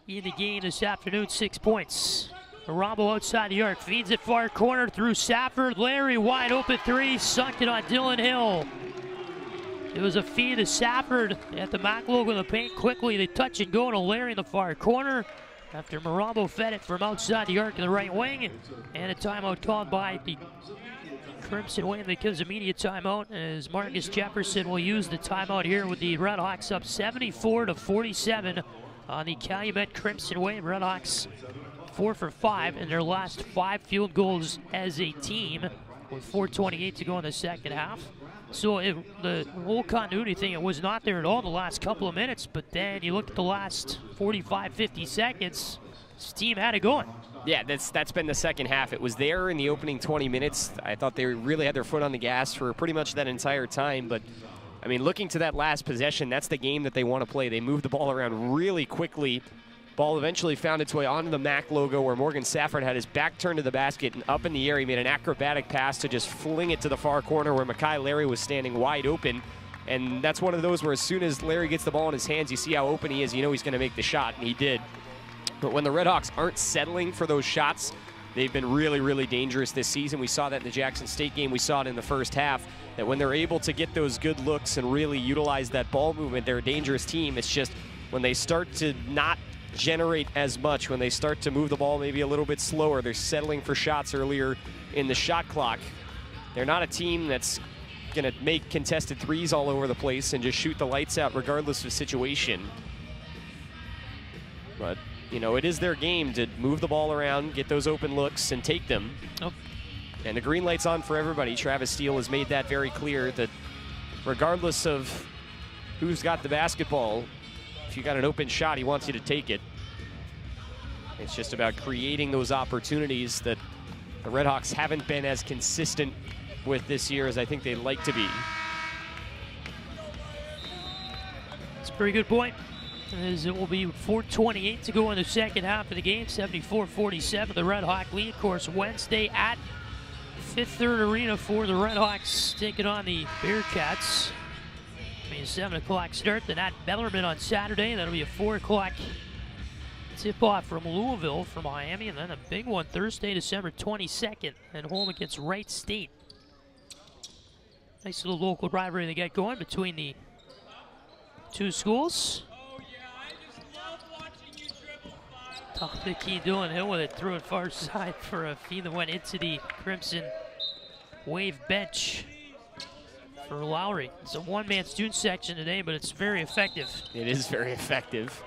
in the game this afternoon 6 points. Rambo outside the arc, feeds it far corner through Safford. Larry wide open three, sunk it on Dylan Hill. It was a feed to Safford at the Mac logo in the paint. Quickly they touch and go to Larry in the far corner after Marambo fed it from outside the arc to the right wing. And a timeout called by the Crimson Wave that gives immediate timeout as Marcus Jefferson will use the timeout here with the RedHawks up 74-47 on the Calumet Crimson Wave. RedHawks 4 for 5 in their last 5 field goals as a team with 4:28 to go in the second half. So the whole continuity thing, it was not there at all the last couple of minutes, but then you look at the last 45, 50 seconds, this team had it going. Yeah, that's been the second half. It was there in the opening 20 minutes. I thought they really had their foot on the gas for pretty much that entire time, but I mean, looking to that last possession, that's the game that they want to play. They moved the ball around really quickly. Ball eventually found its way onto the Mac logo where Morgan Safford had his back turned to the basket and up in the air. He made an acrobatic pass to just fling it to the far corner where Mackay Larry was standing wide open. And that's one of those where as soon as Larry gets the ball in his hands, you see how open he is, you know he's going to make the shot, and he did. But when the RedHawks aren't settling for those shots, they've been really, really dangerous this season. We saw that in the Jackson State game. We saw it in the first half, that when they're able to get those good looks and really utilize that ball movement, they're a dangerous team. It's just when they start to not generate as much, when they start to move the ball maybe a little bit slower, they're settling for shots earlier in the shot clock. They're not a team that's going to make contested threes all over the place and just shoot the lights out regardless of situation. But, you know, it is their game to move the ball around, get those open looks, and take them. Oh. And the green light's on for everybody. Travis Steele has made that very clear, that regardless of who's got the basketball, if you got an open shot, he wants you to take it. It's just about creating those opportunities that the RedHawks haven't been as consistent with this year as I think they'd like to be. That's a pretty good point. As it will be 4:28 to go in the second half of the game, 74-47, the Red Hawk lead. Of course, Wednesday at Fifth Third Arena for the RedHawks, taking on the Bearcats. It'll be a 7 o'clock start. Then at Bellarmine on Saturday, that'll be a 4 o'clock tip-off from Louisville for Miami, and then a big one Thursday, December 22nd, at home against Wright State. Nice little local rivalry they got going between the two schools. Tom Dickey doing Hill with it, threw it far side for a feed that went into the Crimson Wave bench for Lowry. It's a one-man student section today, but it's very effective. It is very effective.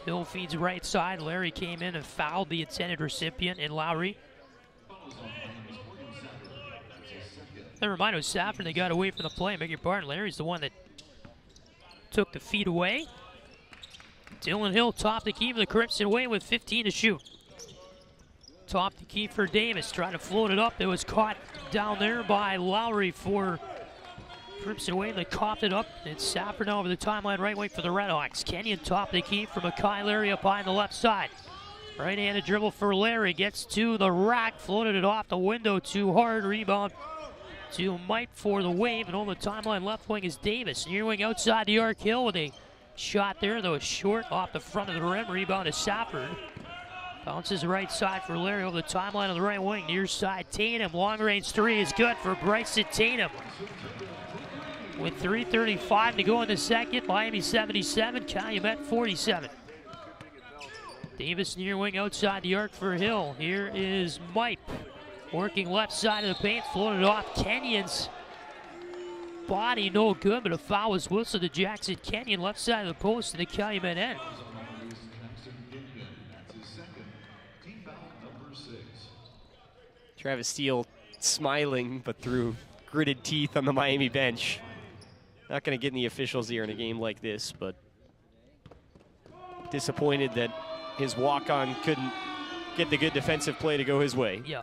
Hill feeds right side. Larry came in and fouled the intended recipient in Lowry. Never mind, it was Saffron that got away from the play. Beg your pardon, Larry's the one that took the feed away. Dylan Hill topped the key for the Crimson Wave with 15 to shoot. Top the key for Davis, trying to float it up. It was caught down there by Lowry for Crimson Wave. They copped it up. It's Saffron over the timeline, right wing for the RedHawks. Kenyon top the key for Mackay Larry up high on the left side. Right-handed dribble for Larry, gets to the rack, floated it off the window too hard. Rebound to Mike for the Wave, and on the timeline left wing is Davis. Near wing outside the arc, Hill with a shot there, though short off the front of the rim. Rebound to Safford. Bounces right side for Larry over the timeline on the right wing. Near side, Tatum. Long range three is good for Bryson Tatum. With 3:35 to go in the second, Miami 77, Calumet 47. Davis near wing outside the arc for Hill. Here is Mike working left side of the paint, floated off Kenyon's body, no good, but a foul was whistled to Jackson Kenyon, left side of the post to the Calumet end. Travis Steele smiling, but through gritted teeth on the Miami bench. Not going to get in the officials' ear in a game like this, but disappointed that his walk-on couldn't get the good defensive play to go his way. Yeah.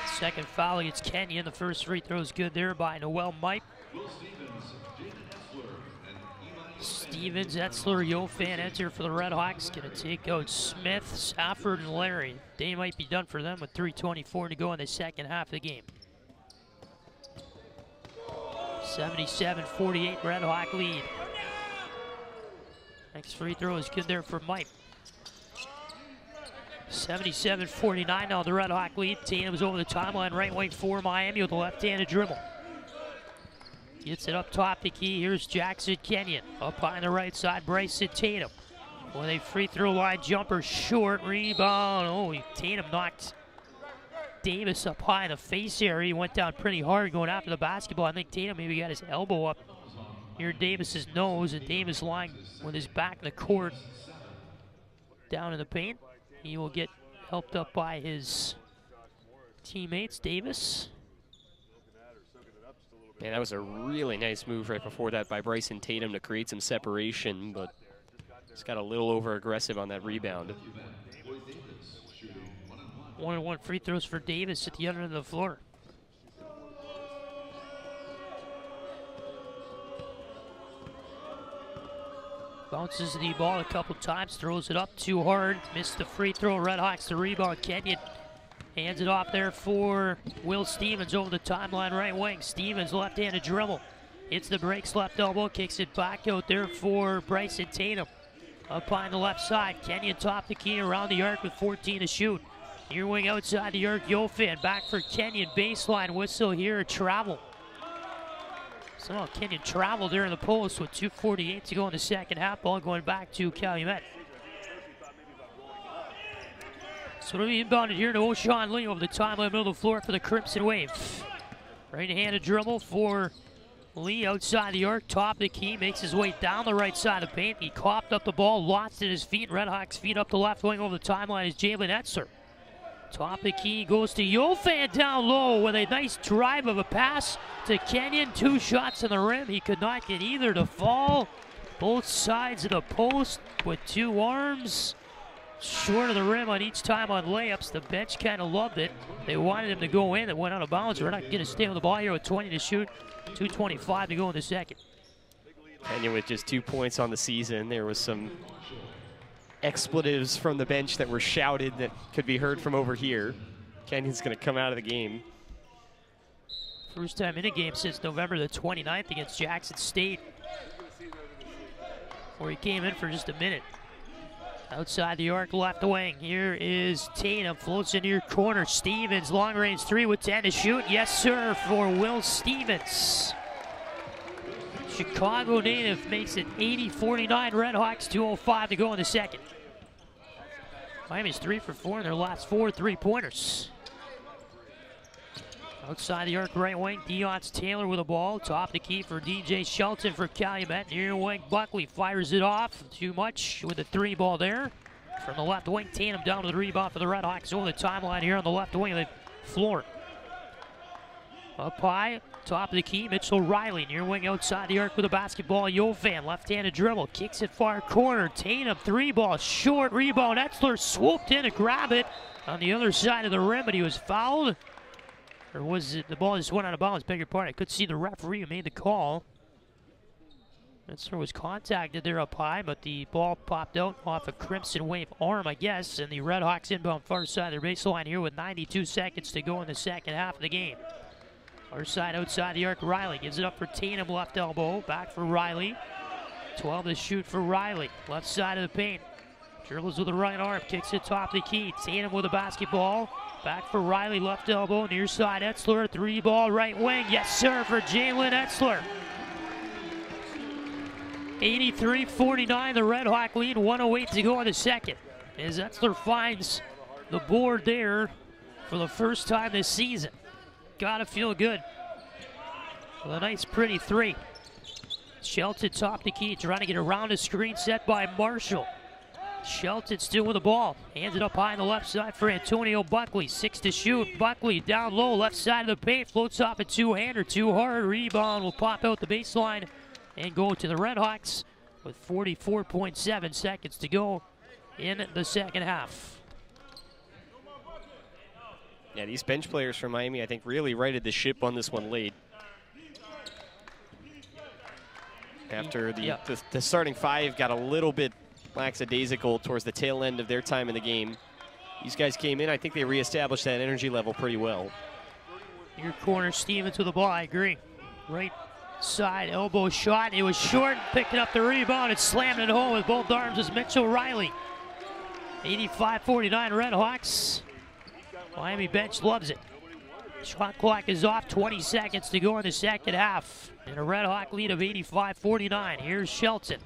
Second foul against Kenyon. The first free throw is good there by Noel Mike. Stevens, Etzler, Yofan enter for the RedHawks. Going to take out Smith, Safford, and Larry. Day might be done for them with 3:24 to go in the second half of the game. 77-48 RedHawk lead. Next free throw is good there for Mike. 77-49 now the RedHawk lead. Tatum's over the timeline, right wing for Miami with a left-handed dribble. Gets it up top the key. Here's Jackson Kenyon. Up high on the right side, Bryson Tatum. With a free throw line jumper, short rebound. Oh, Tatum knocked Davis up high in the face area. He went down pretty hard going after the basketball. I think Tatum maybe got his elbow up near Davis's nose, and Davis lying with his back in the court down in the paint. He will get helped up by his teammates, Davis. Man, that was a really nice move right before that by Bryson Tatum to create some separation, but just got a little over-aggressive on that rebound. 1-on-1 free throws for Davis at the other end of the floor. Bounces the ball a couple times, throws it up too hard, missed the free throw. RedHawks the rebound. Kenyon hands it off there for Will Stevens over the timeline, right wing. Stevens left-handed dribble. Hits the brakes, left elbow, kicks it back out there for Bryson Tatum. Up on the left side, Kenyon top the key around the arc with 14 to shoot. Near wing outside the arc, Yofan back for Kenyon. Baseline whistle here, travel. Somehow Kenyon traveled there in the post with 2:48 to go in the second half. Ball going back to Calumet. So it'll be inbounded here to O'Shawn Lee over the timeline, middle of the floor for the Crimson Wave. Right-handed dribble for Lee outside the arc, top of the key, makes his way down the right side of the paint. He coughed up the ball, lost at his feet. RedHawks feet up the left wing over the timeline is Jalen Etzler. Top of the key goes to Yofan down low with a nice drive of a pass to Kenyon. 2 shots on the rim. He could not get either to fall. Both sides of the post with 2 arms. Short of the rim on each time on layups. The bench kind of loved it. They wanted him to go in. It went out of bounds. We're not going to stay on the ball here with 20 to shoot. 2:25 to go in the second. Kenyon with just 2 points on the season. There was some expletives from the bench that were shouted that could be heard from over here. Kenyon's going to come out of the game. First time in a game since November the 29th against Jackson State, where he came in for just a minute. Outside the arc, left wing. Here is Tatum, floats into your corner. Stevens, long range 3 with 10 to shoot. Yes, sir, for Will Stevens. Chicago native makes it 80-49 RedHawks, 2:05 to go in the second. Miami's 3 for 4 in their last 4 3-pointers. Outside the arc, right wing, Deon's Taylor with the ball. Top of the key for DJ Shelton for Calumet. Near wing, Buckley fires it off. Too much with the 3 ball there. From the left wing, Tatum down to the rebound for the RedHawks over the timeline here on the left wing of the floor. Up high, top of the key, Mitchell Riley, near wing outside the arc with a basketball. Yofan, left-handed dribble, kicks it far corner. Tatum, 3-ball, short rebound. Etzler swooped in to grab it on the other side of the rim, but he was fouled. Or was it the ball just went out of bounds? Beg your pardon. I could see the referee who made the call. Etzler was contacted there up high, but the ball popped out off a Crimson Wave arm, I guess, and the RedHawks inbound far side of their baseline here with 92 seconds to go in the second half of the game. Far side outside the arc, Riley gives it up for Tatum, left elbow, back for Riley. 12 to shoot for Riley, left side of the paint. Dribbles with the right arm, kicks it top of the key. Tatum with the basketball, back for Riley, left elbow, near side Etzler, 3-ball right wing. Yes, sir, for Jalen Etzler. 83-49, the RedHawk lead, 1:08 to go in the second. As Etzler finds the board there for the first time this season. Gotta feel good. With a nice, pretty 3. Shelton top the key, trying to get around a screen set by Marshall. Shelton still with the ball. Hands it up high on the left side for Antonio Buckley. 6 to shoot. Buckley down low, left side of the paint. Floats off a two-hander, too hard. Rebound will pop out the baseline and go to the RedHawks with 44.7 seconds to go in the second half. Yeah, these bench players from Miami, I think, really righted the ship on this one late. After the starting 5 got a little bit lackadaisical towards the tail end of their time in the game. These guys came in, I think they reestablished that energy level pretty well. Your corner, Stevens with the ball, I agree. Right side elbow shot, it was short, picking up the rebound and slamming it home with both arms is Mitchell Riley. 85-49 RedHawks. Miami bench loves it. Shot clock is off, 20 seconds to go in the second half. And a RedHawk lead of 85-49. Here's Shelton.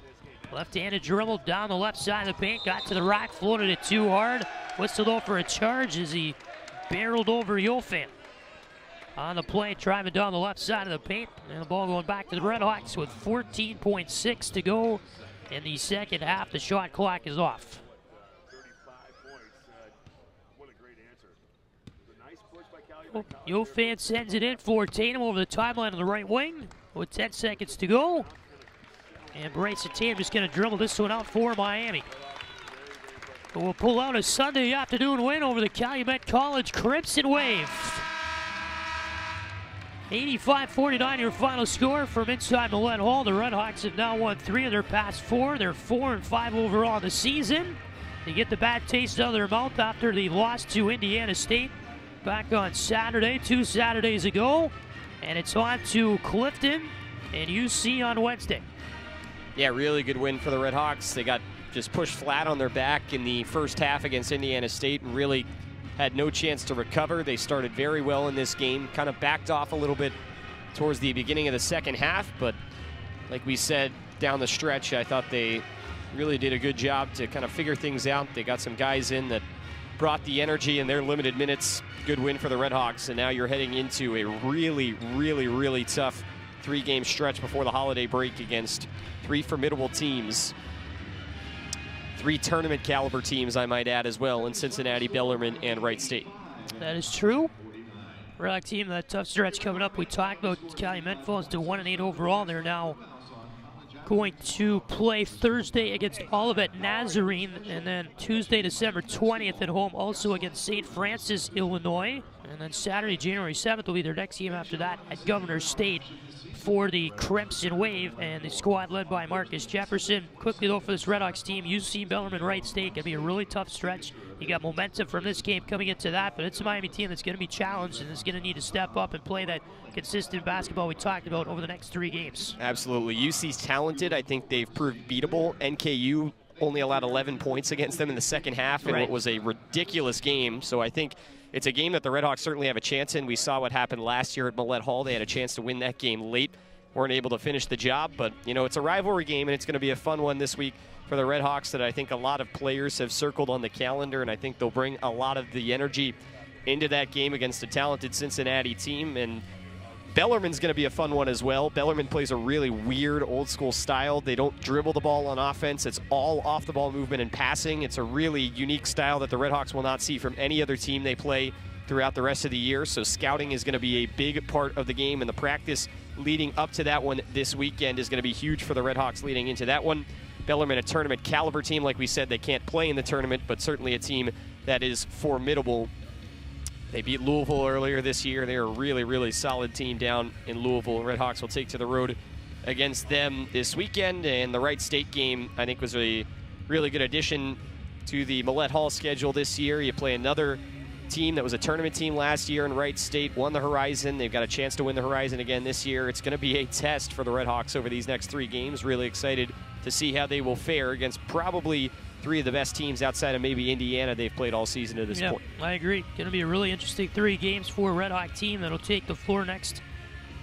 Left-handed dribble down the left side of the paint, got to the rack, floated it too hard. Whistled over a charge as he barreled over Yofan. On the play, driving down the left side of the paint, and the ball going back to the RedHawks with 14.6 to go in the second half. The shot clock is off. Yofan sends it in for Tatum over the timeline on the right wing with 10 seconds to go. And Bryson Tatum just going to dribble this one out for Miami. But we'll pull out a Sunday afternoon win over the Calumet College Crimson Wave. 85-49 your final score from inside Millett Hall. The RedHawks have now won 3 of their past 4. They're 4-5 overall in the season. They get the bad taste out of their mouth after the loss to Indiana State back on Saturday, 2 Saturdays ago. And it's on to Clifton and UC on Wednesday. Yeah, really good win for the RedHawks. They got just pushed flat on their back in the first half against Indiana State and really had no chance to recover. They started very well in this game, kind of backed off a little bit towards the beginning of the second half, but like we said, down the stretch, I thought they really did a good job to kind of figure things out. They got some guys in that brought the energy in their limited minutes. Good win for the RedHawks, and now you're heading into a really tough 3-game stretch before the holiday break against 3 formidable teams. 3 tournament caliber teams, I might add, as well, in Cincinnati, Bellarmine, and Wright State. That is true. RedHawk team, that tough stretch coming up. We talked about Calumet falls to 1-8 overall. They're now going to play Thursday against Olivet Nazarene, and then Tuesday, December 20th at home, also against St. Francis, Illinois. And then Saturday, January 7th will be their next game after that at Governor State for the Crimson Wave, and the squad led by Marcus Jefferson. Quickly though for this RedHawks team, UC, Bellarmine, Wright State, going to be a really tough stretch. You got momentum from this game coming into that, but it's a Miami team that's going to be challenged and is going to need to step up and play that consistent basketball we talked about over the next 3 games. Absolutely. UC's talented. I think they've proved beatable. NKU only allowed 11 points against them in the second half in what was a ridiculous game. So I think it's a game that the RedHawks certainly have a chance in. We saw what happened last year at Millett Hall. They had a chance to win that game late. Weren't able to finish the job, but you know, it's a rivalry game, and it's going to be a fun one this week for the RedHawks that I think a lot of players have circled on the calendar, and I think they'll bring a lot of the energy into that game against a talented Cincinnati team. And Bellarmine's going to be a fun one as well. Bellarmine plays a really weird old school style. They don't dribble the ball on offense. It's all off the ball movement and passing. It's a really unique style that the RedHawks will not see from any other team they play throughout the rest of the year. So scouting is going to be a big part of the game, and the practice leading up to that one this weekend is going to be huge for the RedHawks leading into that one. Bellarmine, a tournament caliber team. Like we said, they can't play in the tournament, but certainly a team that is formidable. They beat Louisville earlier this year. They're a really, really solid team down in Louisville. RedHawks will take to the road against them this weekend, and the Wright State game, I think, was a really good addition to the Millett Hall schedule this year. You play another team that was a tournament team last year in Wright State, won the Horizon. They've got a chance to win the Horizon again this year. It's going to be a test for the RedHawks over these next 3 games. Really excited to see how they will fare against probably 3 of the best teams outside of maybe Indiana they've played all season to this point. I agree. Going to be a really interesting 3 games for a RedHawk team that'll take the floor next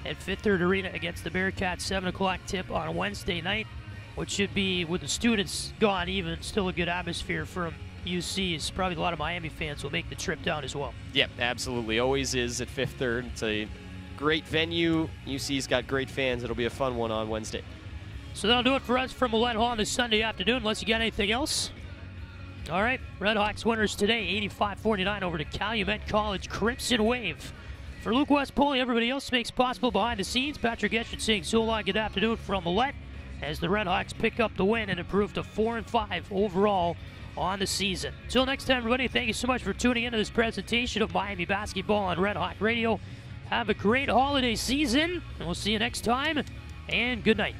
at Fifth Third Arena against the Bearcats. 7 o'clock tip on Wednesday night, which should be, with the students gone even, still a good atmosphere from UC's. Probably a lot of Miami fans will make the trip down as well. Yep, absolutely. Always is at Fifth Third. It's a great venue. UC's got great fans. It'll be a fun one on Wednesday. So that'll do it for us from Millett Hall this Sunday afternoon, unless you got anything else. All right, RedHawks winners today, 85-49 over to Calumet College Crimson Wave. For Luke West, Poley, everybody else makes possible behind the scenes. Patrick Geshan saying so long, good afternoon from Millett, as the RedHawks pick up the win and improve to 4-5 overall on the season. Until next time, everybody, thank you so much for tuning into this presentation of Miami basketball on RedHawk Radio. Have a great holiday season, and we'll see you next time, and good night.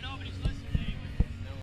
Nobody's